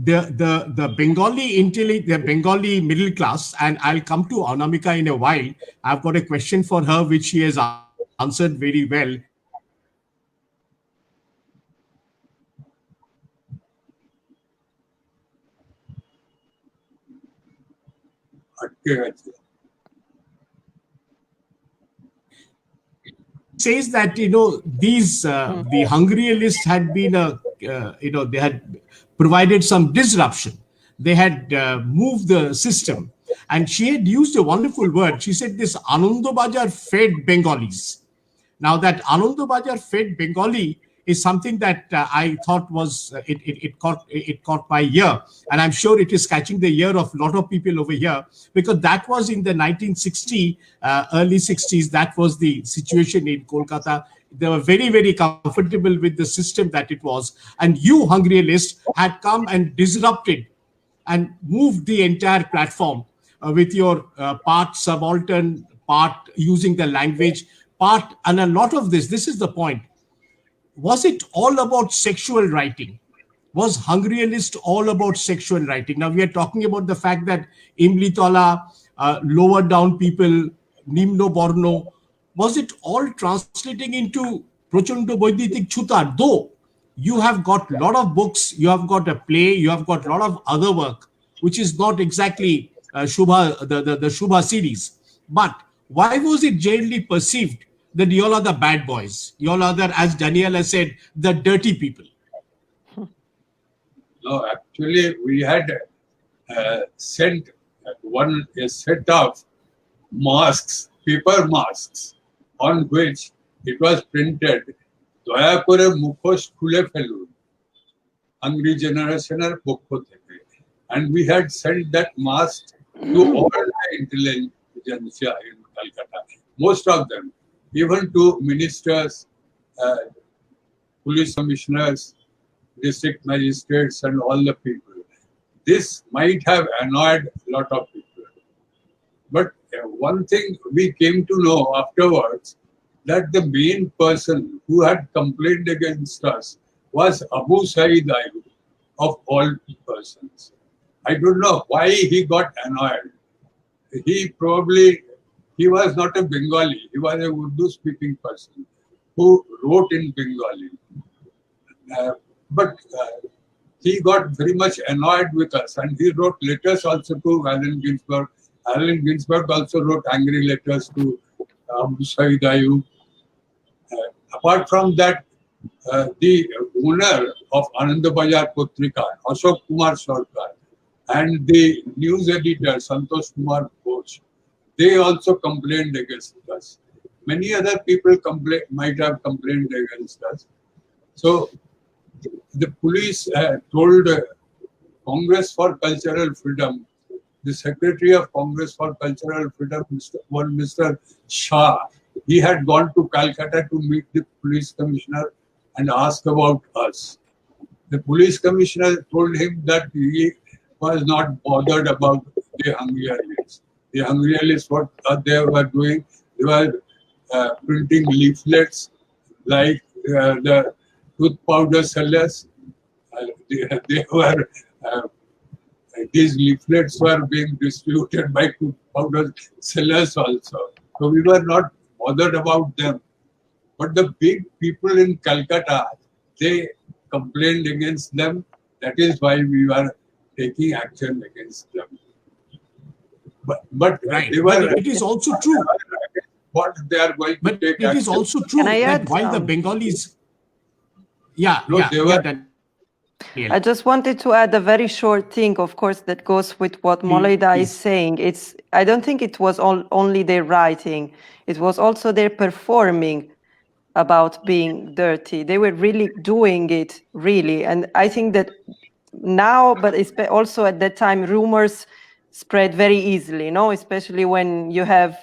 The Bengali middle class, and I'll come to Anamika in a while. I've got a question for her which she has answered very well. Says that these the Hungryalists had been they had provided some disruption. They had moved the system, and she had used a wonderful word. She said this Anandabajar fed Bengalis. Now that Anandabajar fed Bengali is something that I thought was it caught my ear, and I'm sure it is catching the ear of a lot of people over here, because that was in the 1960s, early 60s. That was the situation in Kolkata. They were very, very comfortable with the system that it was, and you Hungryalists had come and disrupted and moved the entire platform with your part subaltern, part using the language, part, and a lot of this. This is the point. Was it all about sexual writing? Was Hungryalist all about sexual writing? Now we are talking about the fact that Imlitola, lower down people, Nimno Borno, was it all translating into Prochondo Boiditik Chutar? Though you have got a lot of books, you have got a play, you have got a lot of other work, which is not exactly Shubha, the Shubha series. But why was it generally perceived that you all are the bad boys? You all are the, as Daniela said, the dirty people. No, actually, we had sent a set of masks, paper masks, on which it was printed, দয়া করে মুখোশ খুলে ফেলুন, Hungry Generationের পক্ষ থেকে. And we had sent that mask to all the intelligentsia in Calcutta, most of them, even to ministers, police commissioners, district magistrates, and all the people. This might have annoyed a lot of people. But one thing we came to know afterwards, that the main person who had complained against us was Abu Saeed Ayub, of all persons. I don't know why he got annoyed. He was not a Bengali, he was a Urdu-speaking person who wrote in Bengali. But he got very much annoyed with us, and he wrote letters also to Allen Ginsberg. Allen Ginsberg also wrote angry letters to Abu Saeed Ayub. Apart from that, the owner of Anandabajar Patrika, Ashok Kumar Sarkar, and the news editor Santosh Kumar Ghosh, they also complained against us. many other people might have complained against us. So the police told Congress for Cultural Freedom, the Secretary of Congress for Cultural Freedom, Mr. Shah, he had gone to Calcutta to meet the police commissioner and ask about us. The police commissioner told him that he was not bothered about the Hungarians. The Hungarians, what they were doing, they were printing leaflets like the tooth powder sellers. They were these leaflets were being distributed by tooth powder sellers also. So we were not bothered about them. But the big people in Calcutta, they complained against them. That is why we were taking action against them. But Right. they were. But it is also true. What they are going to But take it action. is also true Can I that add, while the Bengalis, yeah, No, yeah, they were- Daniel. I just wanted to add a very short thing, of course, that goes with what Molaida is Please. saying. I don't think it was only their writing. It was also their performing about being dirty. They were really doing it, really. And I think that now, but also at that time, rumors spread very easily, especially when you have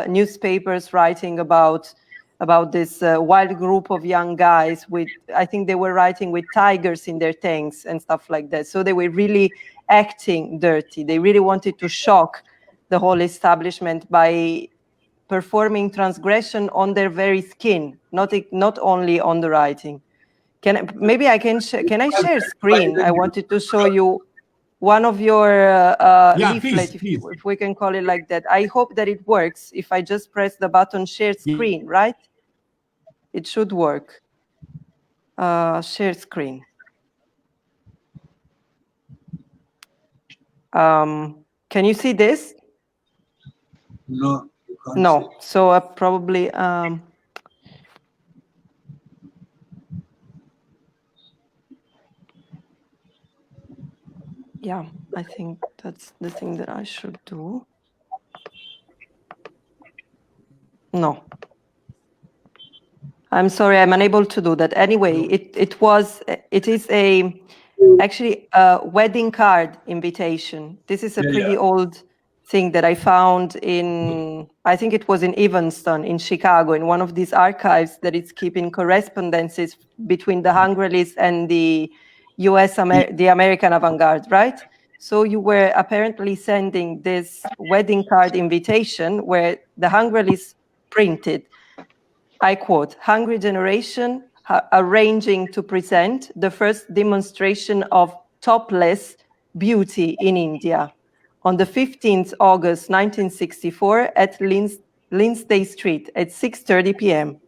newspapers writing about this wild group of young guys with, I think they were writing with tigers in their tanks and stuff like that. So they were really acting dirty. They really wanted to shock the whole establishment by performing transgression on their very skin, not only on the writing. Maybe I can share screen? I wanted to show you one of your leaflet, please. if we can call it like that. I hope that it works. If I just press the button share screen, right? It should work. Share screen. Can you see this? No, you can't No. see. So probably. Yeah, I think that's the thing that I should do. No. I'm sorry, I'm unable to do that. Anyway, it is actually a wedding card invitation. This is a pretty old thing that I found in, I think it was in Evanston in Chicago, in one of these archives that is keeping correspondences between the Hungarians and the the American avant-garde, right? So you were apparently sending this wedding card invitation where the Hungarians printed, I quote, "Hungry generation arranging to present the first demonstration of topless beauty in India on the 15th August 1964 at Lindsay Street at 6:30 p.m.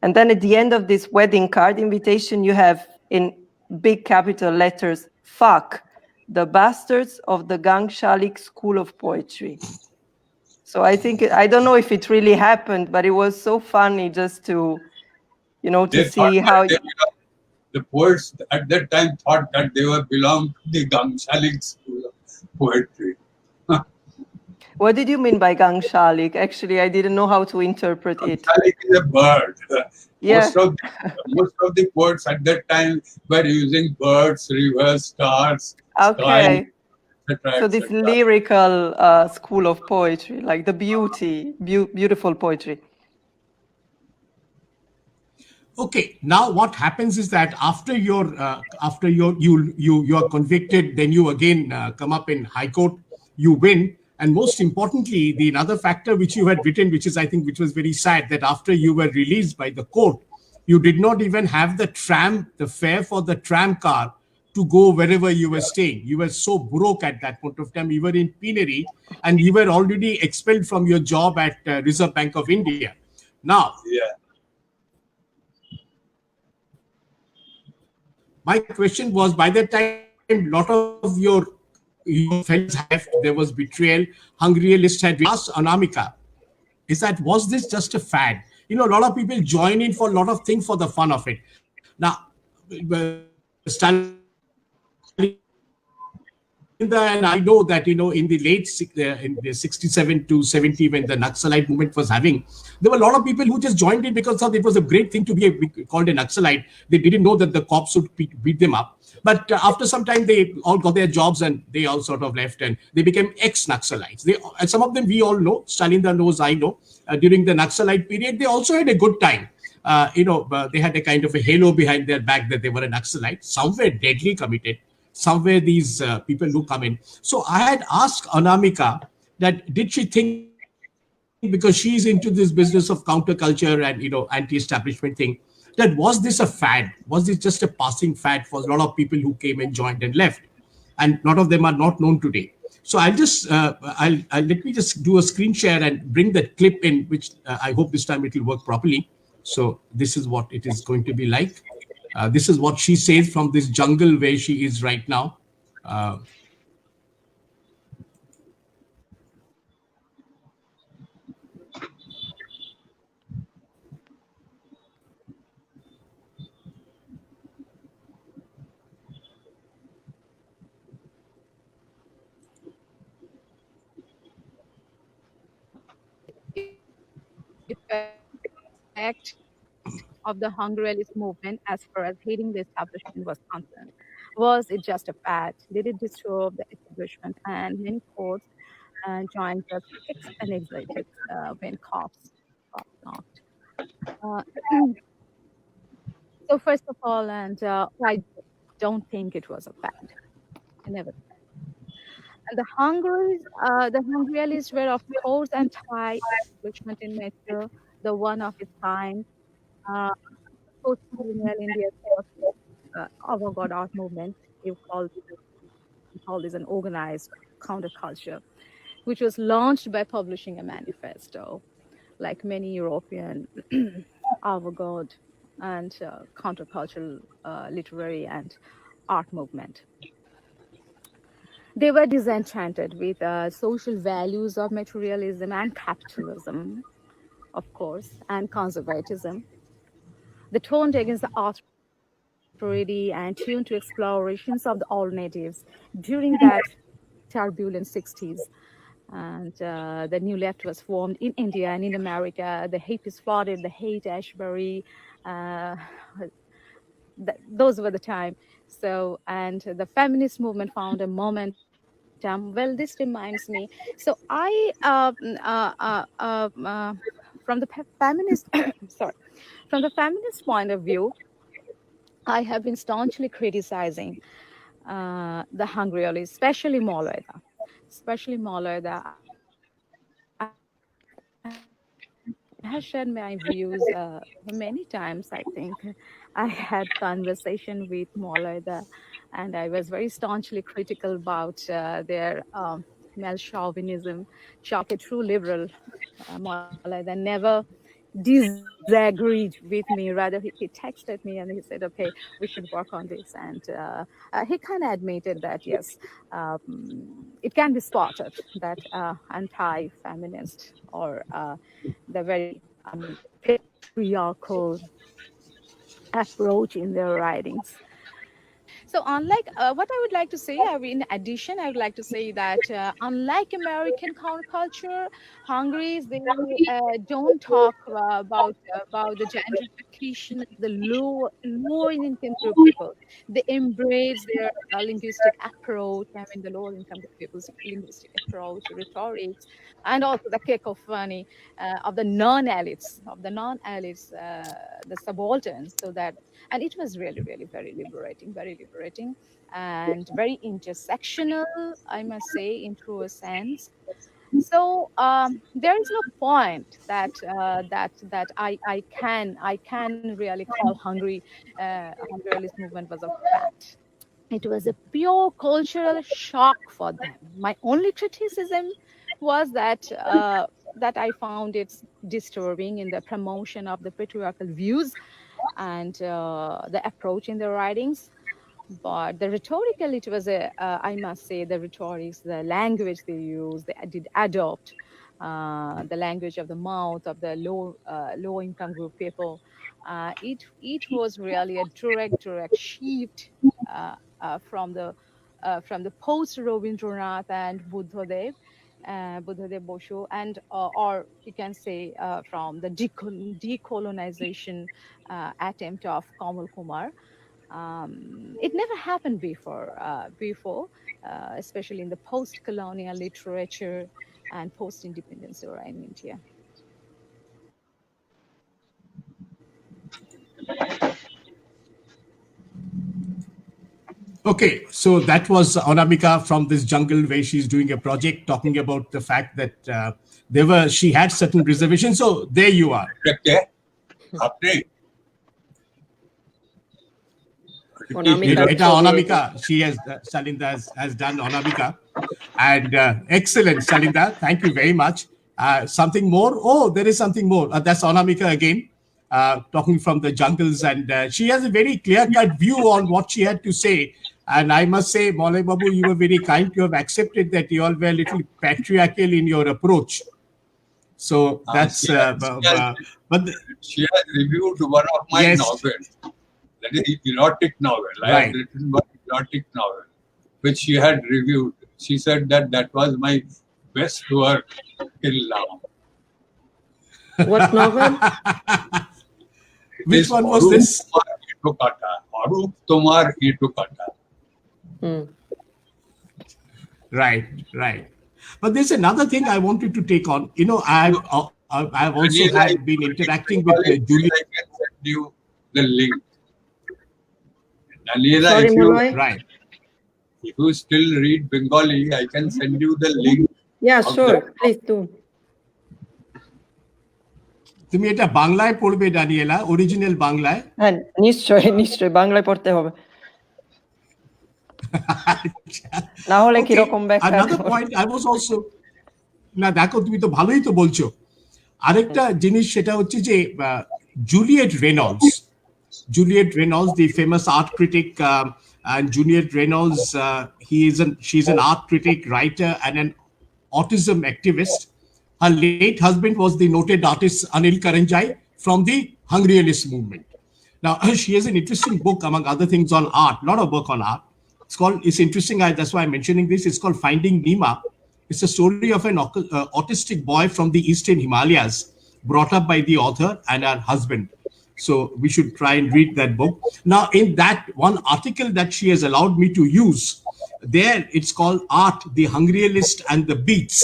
And then at the end of this wedding card invitation, you have in big capital letters, "Fuck the bastards of the Gangshalik School of Poetry." So I think, I don't know if it really happened, but it was so funny just to, to see how... The poets at that time thought that they were belonged to the Gangshalik School of Poetry. What did you mean by Gangshalik? Actually, I didn't know how to interpret it. Gangshalik is a bird. Yeah. Most of the poets at that time were using birds, rivers, stars, Okay. sky, etc. So this lyrical school of poetry, like the beautiful poetry. Okay, now what happens is that after you are convicted, then you again come up in High Court, you win, and most importantly, the another factor which you had written, which was very sad, that after you were released by the court, you did not even have the fare for the tram car to go wherever you were staying. You were so broke at that point of time. You were in penury, and you were already expelled from your job at Reserve Bank of India. Now, my question was, by that time, a lot of your friends left, there was betrayal, Hungarianists had asked Anamika, was this just a fad? A lot of people join in for a lot of things for the fun of it. Now, Stalin and I know that in the in the 67 to 70, when the Naxalite movement was having, there were a lot of people who just joined it because it was a great thing to be called a Naxalite. They didn't know that the cops would beat them up. But after some time, they all got their jobs and they all sort of left and they became ex-Naxalites. And some of them we all know. Shalinda knows, I know. During the Naxalite period, they also had a good time. They had a kind of a halo behind their back that they were a Naxalite. Some were deadly committed. Somewhere these people who come in. So I had asked Anamika that did she think, because she's into this business of counterculture and anti-establishment thing, that was this a fad? Was this just a passing fad for a lot of people who came and joined and left? And a lot of them are not known today. So I'll let me just do a screen share and bring that clip in, which I hope this time it will work properly. So this is what it is going to be like. This is what she says from this jungle where she is right now. Effect of the Hungryalist movement as far as hating the establishment was concerned. Was it just a fad? Did it disturb the establishment? And many courts joined the fixed and excited when cops got knocked. Uh, so first of all, and I don't think it was a fad. I never. And the Hungryalists were of course anti-establishment in nature, the one of its kind. Uh, Post-colonial India's first avant-garde art movement, you call this an organized counterculture, which was launched by publishing a manifesto, like many European avant-garde and countercultural literary and art movement. They were disenchanted with social values of materialism and capitalism, of course, and conservatism. They turned against the authority and tuned to explorations of the all natives during that turbulent 60s. And the new left was formed in India and in America. The hippies flooded the Haight Ashbury. Uh, those were the time. So, and the feminist movement found a momentum. Well, this reminds me. So, from the feminist, sorry, from the feminist point of view, I have been staunchly criticizing the Hungryalists, especially Maulida. Especially Maulida. I have shared my views many times. I think I had conversation with Maulida, and I was very staunchly critical about their male chauvinism. Shock, a true liberal, Maulida never disagreed with me. Rather, he texted me and he said, "Okay, we should work on this." And he kind of admitted that yes, it can be spotted that anti-feminist or the very patriarchal approach in their writings. So, unlike what I would like to say, in addition, I would like to say that unlike American counterculture, Hungaries they don't talk about the gentrification of the lower income group people. They embrace their linguistic approach. I mean, the lower income group people's linguistic approach, rhetorics, and also the cacophony of the non-elites, the subalterns, so that. And it was really, really very liberating and very intersectional, I must say, in true sense. So there is no point that I can really call Hungryalist movement was a fad. It was a pure cultural shock for them. My only criticism was that I found it disturbing in the promotion of the patriarchal views and the approach in the writings. But the rhetorical, it was I must say, the rhetorics, the language they used, they did adopt the language of the mouth of the low income group people. It was really a direct shift from the from the post Rabindranath and Buddhadev Boshu, and or you can say from the decolonization attempt of Kamal Kumar. It never happened before, especially in the post-colonial literature and post-independence era in India. Okay, so that was Anamika from this jungle where she's doing a project talking about the fact that she had certain reservations. So there you are. Okay. After Anamika, she has Salinda has done Anamika, and excellent, Salinda. Thank you very much. Something more? Oh, there is something more. That's Anamika again, talking from the jungles, and she has a very clear-cut view on what she had to say. And I must say, Maulay Babu, you were very kind to have accepted that you all were a little patriarchal in your approach. So that's. she has reviewed one of my novels. That is erotic novel. I have written one erotic novel, which she had reviewed. She said that was my best work till now. What novel? Which one was this? Arup Tomar Itukata. Right. But there's another thing I wanted to take on. You know, I've also been interacting with Julie. I can send you the link. Daniela, Sorry, if you still read Bengali, I can send you the link. Yeah, sure. Please do. তুমি এটা বাংলায় পড়বে ডানিয়েলা, original বাংলায়? হ্যাঁ, নিশ্চয়ই বাংলায় পড়তে হবে। না হলে কি রকম ব্যাখ্যা? Another point I was also, না দেখো তুমি তো ভালোই তো বলছো। আরেকটা জিনিস সেটা হচ্ছে যে Juliette Reynolds, the famous art critic, and Juliette Reynolds, she's an art critic, writer, and an autism activist. Her late husband was the noted artist Anil Karanjai from the Hungryalist movement. Now, she has an interesting book, among other things, on art, a lot of work on art. It's interesting, that's why I'm mentioning this. It's called Finding Nima. It's a story of an autistic boy from the Eastern Himalayas, brought up by the author and her husband. So we should try and read that book. Now, in that one article that she has allowed me to use, there it's called Art, the Hungryalist and the Beats.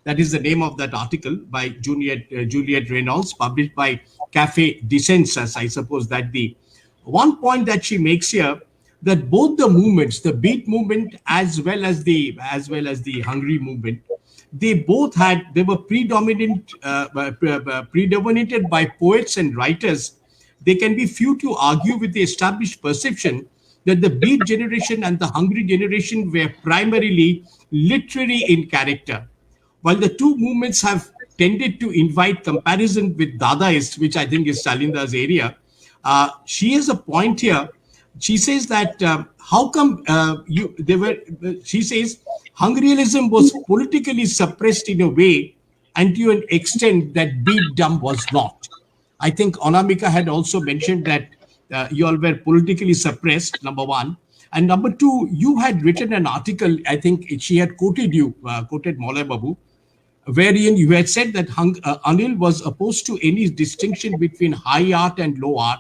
That is the name of that article by Juliette Reynolds, published by Cafe Dissensus. I suppose that the one point that she makes here, that both the movements, the Beat movement as well as the Hungry movement, they were predominated by poets and writers. There can be few to argue with the established perception that the Beat generation and the Hungry generation were primarily literary in character. While the two movements have tended to invite comparison with Dadaist, which I think is Salinda's area, she has a point here. She says that how come she says Hungryalism was politically suppressed in a way and to an extent that Beatdom was not. I think Anamika had also mentioned that you all were politically suppressed, number one. And number two, you had written an article, I think she had quoted Maulay Babu, wherein you had said that Anil was opposed to any distinction between high art and low art.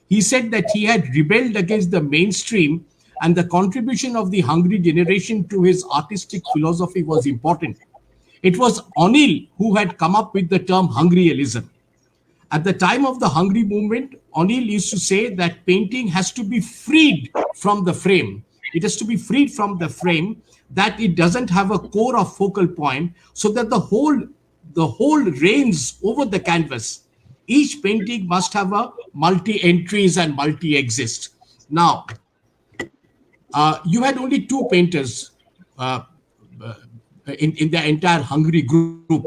He said that he had rebelled against the mainstream and the contribution of the Hungry generation to his artistic philosophy was important. It was Anil who had come up with the term Hungryalism. At the time of the Hungry movement, Anil used to say that painting has to be freed from the frame. It has to be freed from the frame, that it doesn't have a core or focal point, so that the whole reigns over the canvas. Each painting must have a multi-entries and multi-exist. Now, you had only two painters in the entire Hungry group,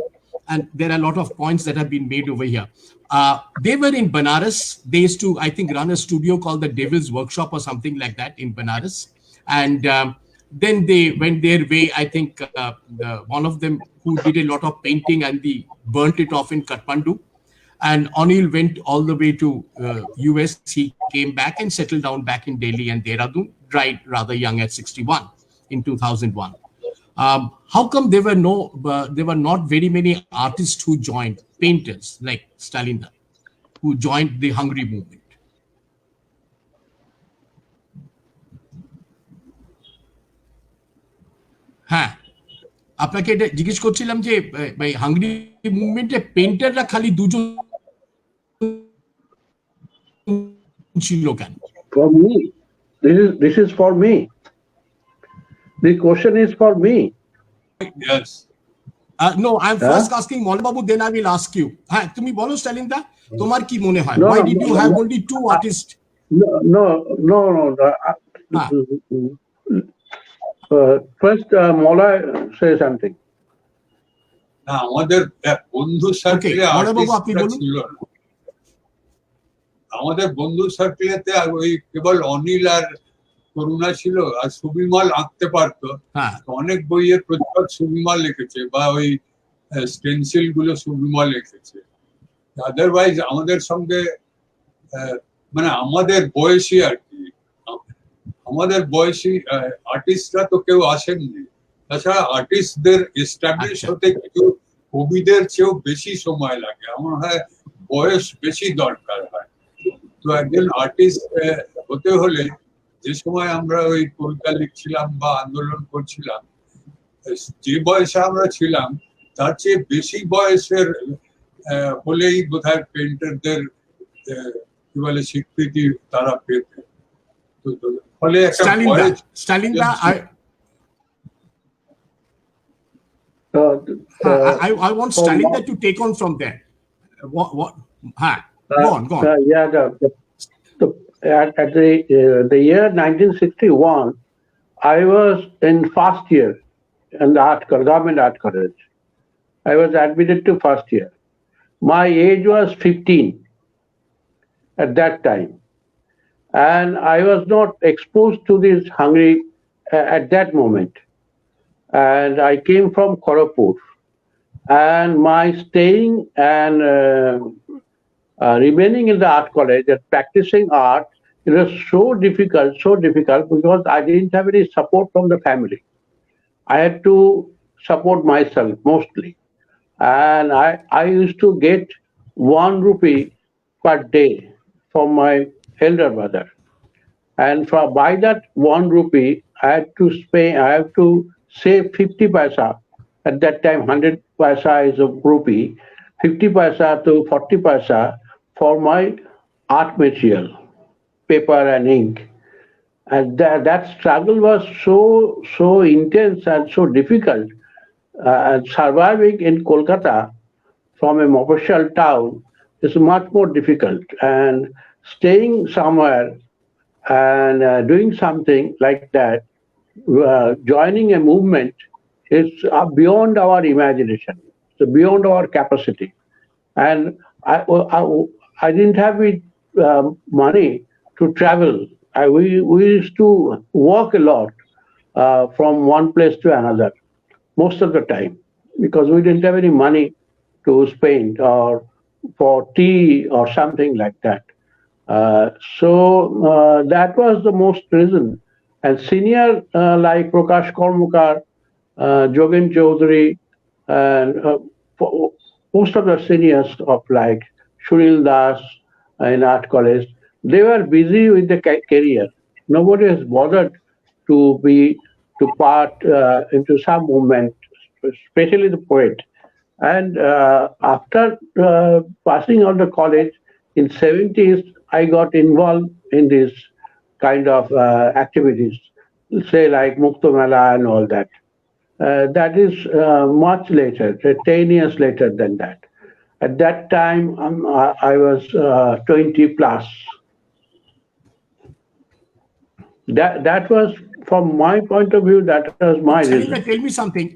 and there are a lot of points that have been made over here. They were in Banaras. They used to, I think, run a studio called the Devil's Workshop or something like that in Banaras. And then they went their way. I think one of them who did a lot of painting and they burnt it off in Kathmandu. And Anil went all the way to US. He came back and settled down back in Delhi and Dehradun, died rather young at 61. in 2001. How come there were not very many artists who joined, painters like Stalinda, who joined the Hungary movement? হ্যাঁ, আপনাকে এটা জিজ্ঞেস করছিলাম যে Hungary মুভমেন্টে পেইন্টাররা খালি দুজন ছিল কেন? For me, this is for me. The question is for me. Yes. No, I'm first asking Maulana Babu, then I will ask you. হ্যাঁ, তুমি বলো স্টালিনদা, তোমার কি মনে হয়? Why did you have only two artists? No. First, Mola say something. না, আমাদের বন্ধু সার্কেলে আর্টিস্টরা ছিল না। আমাদের বন্ধু সার্কেলেতে ওই কেবল অনিল আর করুণা ছিল, আর সুবিমল আঁকতে পারতো। অনেক বইয়ের প্রতিবাদ সুবিমল লিখেছে, বা ওই স্টেনসিল গুলো সুবিমল লিখেছে। আদারওয়াইজ আমাদের সঙ্গে মানে আমাদের বয়সী আর কি, আমাদের বয়সী আর্টিস্টরা তো কেউ আসেননি। তাছাড়া আর্টিস্টদের এস্টাবলিশ হতে কিছু কবিদের চেয়েও বেশি সময় লাগে, আমার হয় বয়স বেশি দরকার হয়। তো একজন আর্টিস্ট হতে হলে যে সময় আমরা ওই কবিতা লিখছিলাম বা আন্দোলন করছিলাম, যে বয়সে আমরা ছিলাম তার চেয়ে বেশি বয়সের হলেই বোধহয় পেইন্টারদের কি বলে স্বীকৃতি তারা পেতেন। ফলে একটা Stalinda, I want Stalinda to take on from there. What? Go on. At the year 1961, I was in first year in the government art college. I was admitted to first year. My age was 15 at that time, and I was not exposed to this Hungary at that moment. And I came from Kharagpur, and my staying and remaining in the art college and practicing art, it was so difficult because I didn't have any support from the family. I had to support myself mostly, and I used to get 1 rupee per day from my elder brother, and by that 1 rupee I have to save 50 paisa. At that time 100 paisa is a rupee, 50 paisa to 40 paisa for my art material, paper and ink. And that struggle was so intense and so difficult. And surviving in Kolkata from a Mofussil town is much more difficult. And staying somewhere and doing something like that, joining a movement, is beyond our imagination. It's beyond our capacity. And I didn't have money to travel. We used to walk a lot from one place to another most of the time, because we didn't have any money to spend or for tea or something like that. So that was the most reason. And senior like Prakash Kormukar, Jogen Chaudhary, and most of the seniors of like Shuril Das in art college, they were busy with the career. Nobody has bothered to part into some movement, especially the poet. And after passing out the college in 70s, I got involved in this kind of activities, say like Mukto Mela and all that. That is much later, 10 years later than that. At that time, I was 20 plus. That was, from my point of view, that was my reason. Tell me something.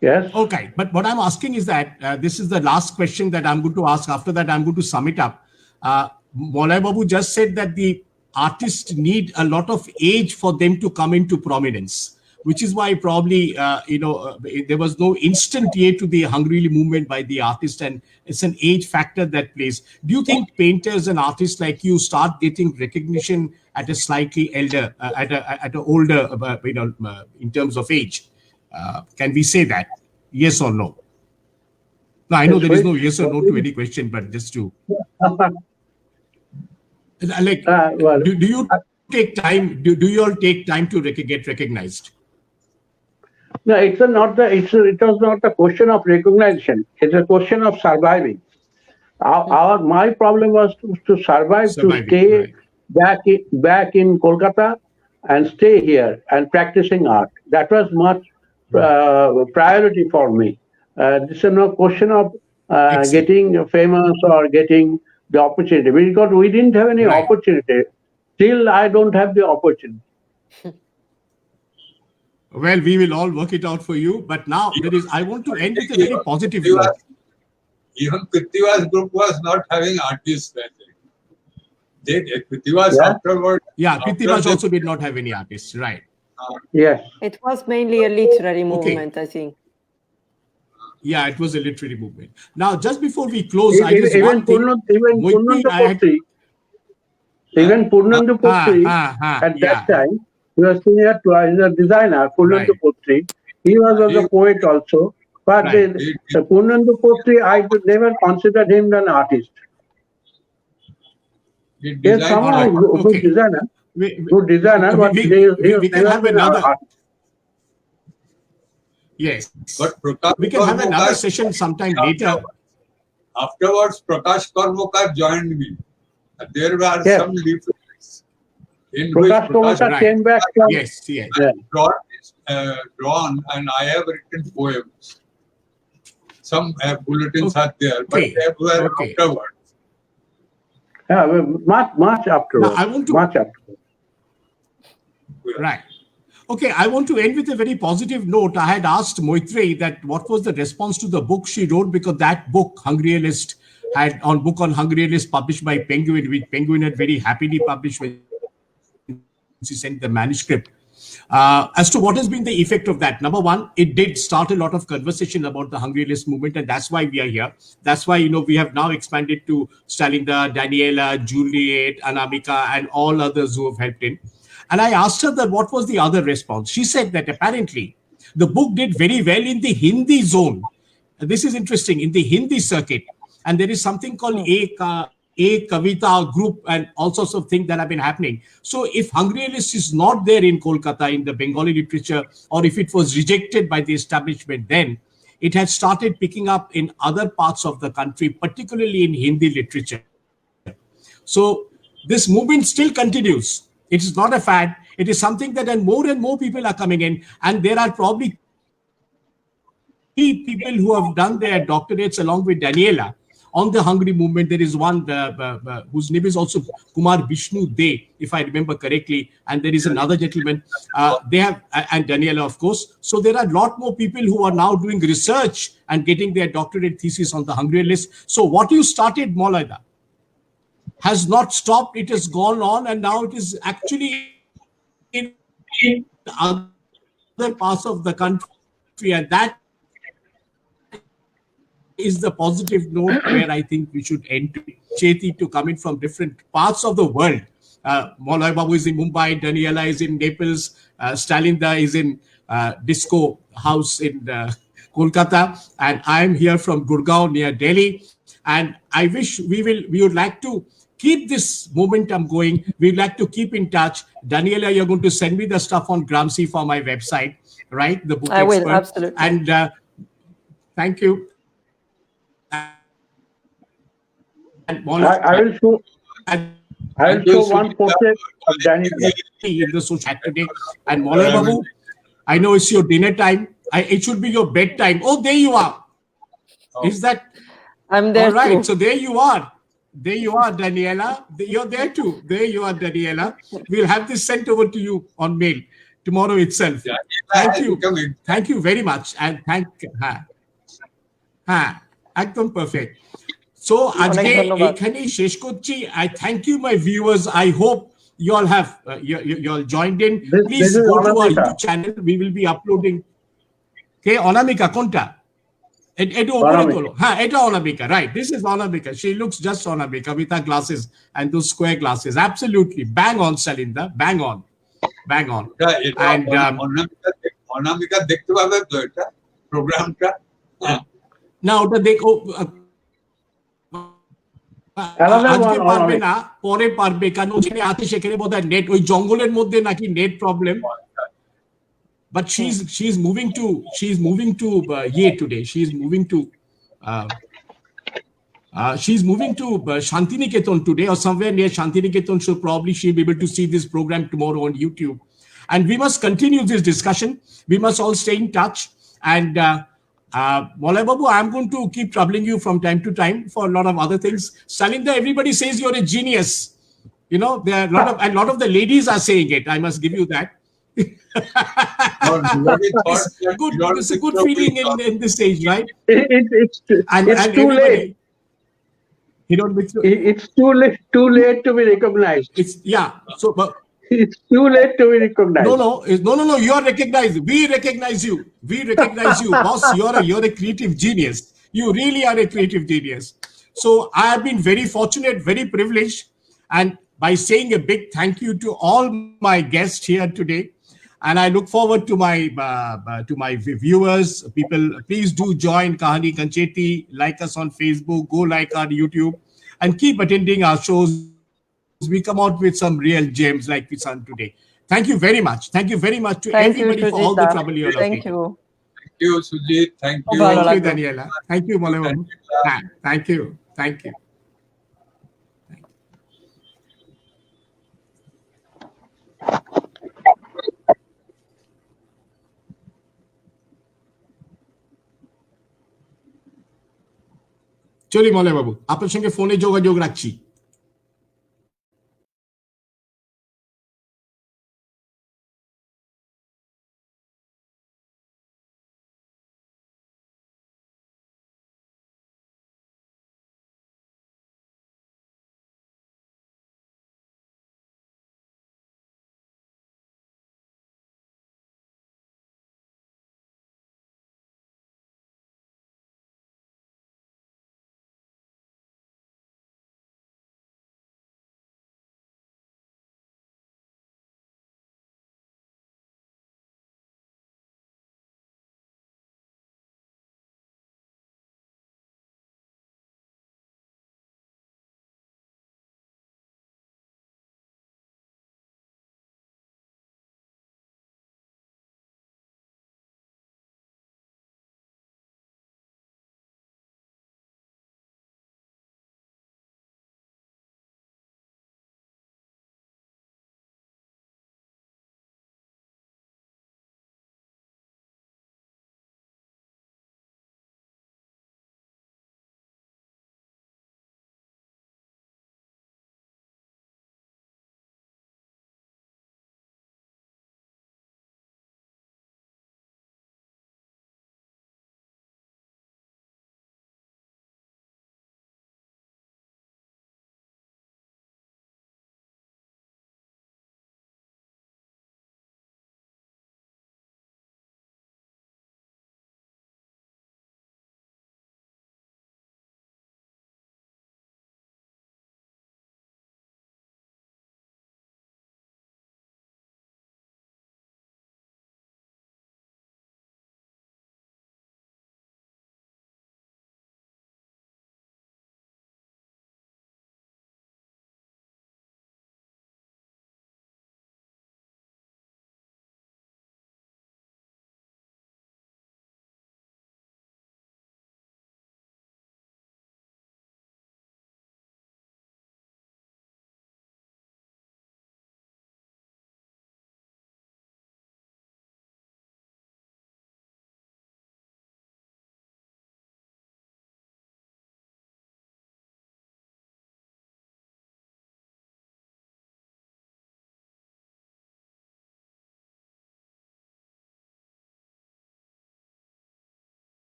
Yes. Okay, but what I'm asking is that this is the last question that I'm going to ask. After that, I'm going to sum it up. Maulana Babu just said that the artists need a lot of age for them to come into prominence. which is why probably there was no instant aid to the Hungry movement by the artist, and it's an age factor that plays. Do you think painters and artists like you start getting recognition at a slightly elder, at an older, in terms of age? Can we say that? Yes or no? No, I know there is no yes or no to any question, but just to like, well, do you take time? Do you all take time to get recognized? no, it was not a question of recognition. It's a question of surviving. My problem was to survive, to stay Right. back in Kolkata and stay here and practicing art. That was much priority for me. This is no question of Excellent. getting famous or getting the opportunity, because we didn't have any Right. opportunity. Still, I don't have the opportunity. Well, we will all work it out for you. But now I want to end with a very positive note. Even Krittiwas group was not having artists that day. Krittiwas Yeah. afterward. Yeah, after Krittiwas they- also did not have any artists, right? Yes. It was mainly a literary movement, I think. Yeah, it was a literary movement. Now, just before we close, I Even just one thing. Purnendu I had- Potri, even Purnendu Potri, at yeah. that time, he was senior to as a designer, Purnendu Right. Potri. He was also a poet also. But Right. the Purnendu Potri, I could never considered him an artist. he He is designed someone Alright, good okay. designer, We- but we- he was we can never have been an another- artist. But Yes. Prakash We can have Karmokar- another session sometime later. Afterwards, Prakash Karmokar joined me. There were Yes. some leaflets in which Prakash Karmokar Right. came back from Yes, yes. Yeah. drawn, and I have written poems. Some bulletins are there, but Okay. they were Okay. afterwards. much afterwards. Now, I want to- Much afterwards. Right. Okay, I want to end with a very positive note. I had asked Moitrey that what was the response to the book she wrote, because that book, Hungryalist, had on book on Hungryalist published by Penguin, which Penguin had very happily published when she sent the manuscript. As to what has been the effect of that, number one, it did start a lot of conversation about the Hungryalist movement, and that's why we are here. That's why we have now expanded to Stalinda, Daniela, Juliet, Anamika, and all others who have helped in. And I asked her that what was the other response. She said that apparently the book did very well in the Hindi zone. This is interesting, in the Hindi circuit. And there is something called a Kavita group and all sorts of things that have been happening. So if Hungryalist is not there in Kolkata in the Bengali literature, or if it was rejected by the establishment then, it had started picking up in other parts of the country, particularly in Hindi literature. So this movement still continues. It is not a fad. It is something that and more people are coming in, and there are probably people who have done their doctorates along with Daniela on the Hungry movement. There is one whose name is also Kumar Vishnu De, if I remember correctly, and there is another gentleman. They have, and Daniela, of course. So there are a lot more people who are now doing research and getting their doctorate thesis on the Hungryalist. So what you started, Maulana, has not stopped. It has gone on, and now it is actually in other parts of the country, and that is the positive note where I think we should end to. Cheti to come in from different parts of the world. Maulana Babu is in Mumbai, Daniela is in Naples, Stalinda is in Disco House in Kolkata, and I am here from Gurgaon near Delhi. And I wish we would like to keep this momentum going. We'd like to keep in touch. Daniela, you're going to send me the stuff on Gramsci for my website, right? The book I will, expert. absolutely. And thank you. And I will show. and I will show one portrait of Daniela. in the social today. And Maulana Babu, I know it's your dinner time. It should be your bedtime. Oh, there you are. Is that I'm there all right? too. So there you are. There you are, Daniela. You're there too. There you are, Daniela. We'll have this sent over to you on mail tomorrow itself. Thank you. Thank you very much. And thank একদম perfect. So আজকে এখানেই শেষ করছি. I thank you, my viewers. I hope you all have you all joined in. This Please is go to our Anamika. YouTube channel. We will be uploading. Okay, Anamika Konta. Edo Anamika. Oboregolo. Ha, Edo Anamika. Right. This is Anamika. She looks just Anamika with her glasses and those square glasses. Absolutely. Bang on, Salinda. Bang on. Bang on. And অনামিকা দেখতে পাবে তো এটা প্রোগ্রামটা now ওটা দেখো Another আজকে one, পারবে Anamika. না, পরে পারবে, কারণ ওখানে আছে, সেখানে বোধহয় নেট, ওই জঙ্গলের মধ্যে নাকি net problem. But she's moving to Ye today. She's moving to Shantiniketan today, or somewhere near Shantiniketan. So probably she'll be able to see this program tomorrow on YouTube. And we must continue this discussion. We must all stay in touch. And Maulay Babu, I'm going to keep troubling you from time to time for a lot of other things. Salinda, everybody says you're a genius. You know, there are a lot of the ladies are saying it. I must give you that. It's a good feeling in this age, right? It's too late. It's too late to be recognized. It's so but It's too late to be recognized. No, you are recognized. We recognize you, boss. You're a creative genius. You really are a creative genius. So I have been very fortunate, very privileged, and by saying a big thank you to all my guests here today. And I look forward to my viewers. People, please do join Kahani Kancheti. Like us on Facebook. Go like our YouTube, and keep attending our shows. We come out with some real gems like we done today. Thank you very much. Thank you very much to everybody for all the trouble you all have Thank taken. you. Thank you, Sujit. Thank you. Bye. Thank you, Daniela. Thank you, Maulay Babu. Thank you. চলি মলয় বাবু, আপনার সঙ্গে ফোনে যোগাযোগ রাখছি।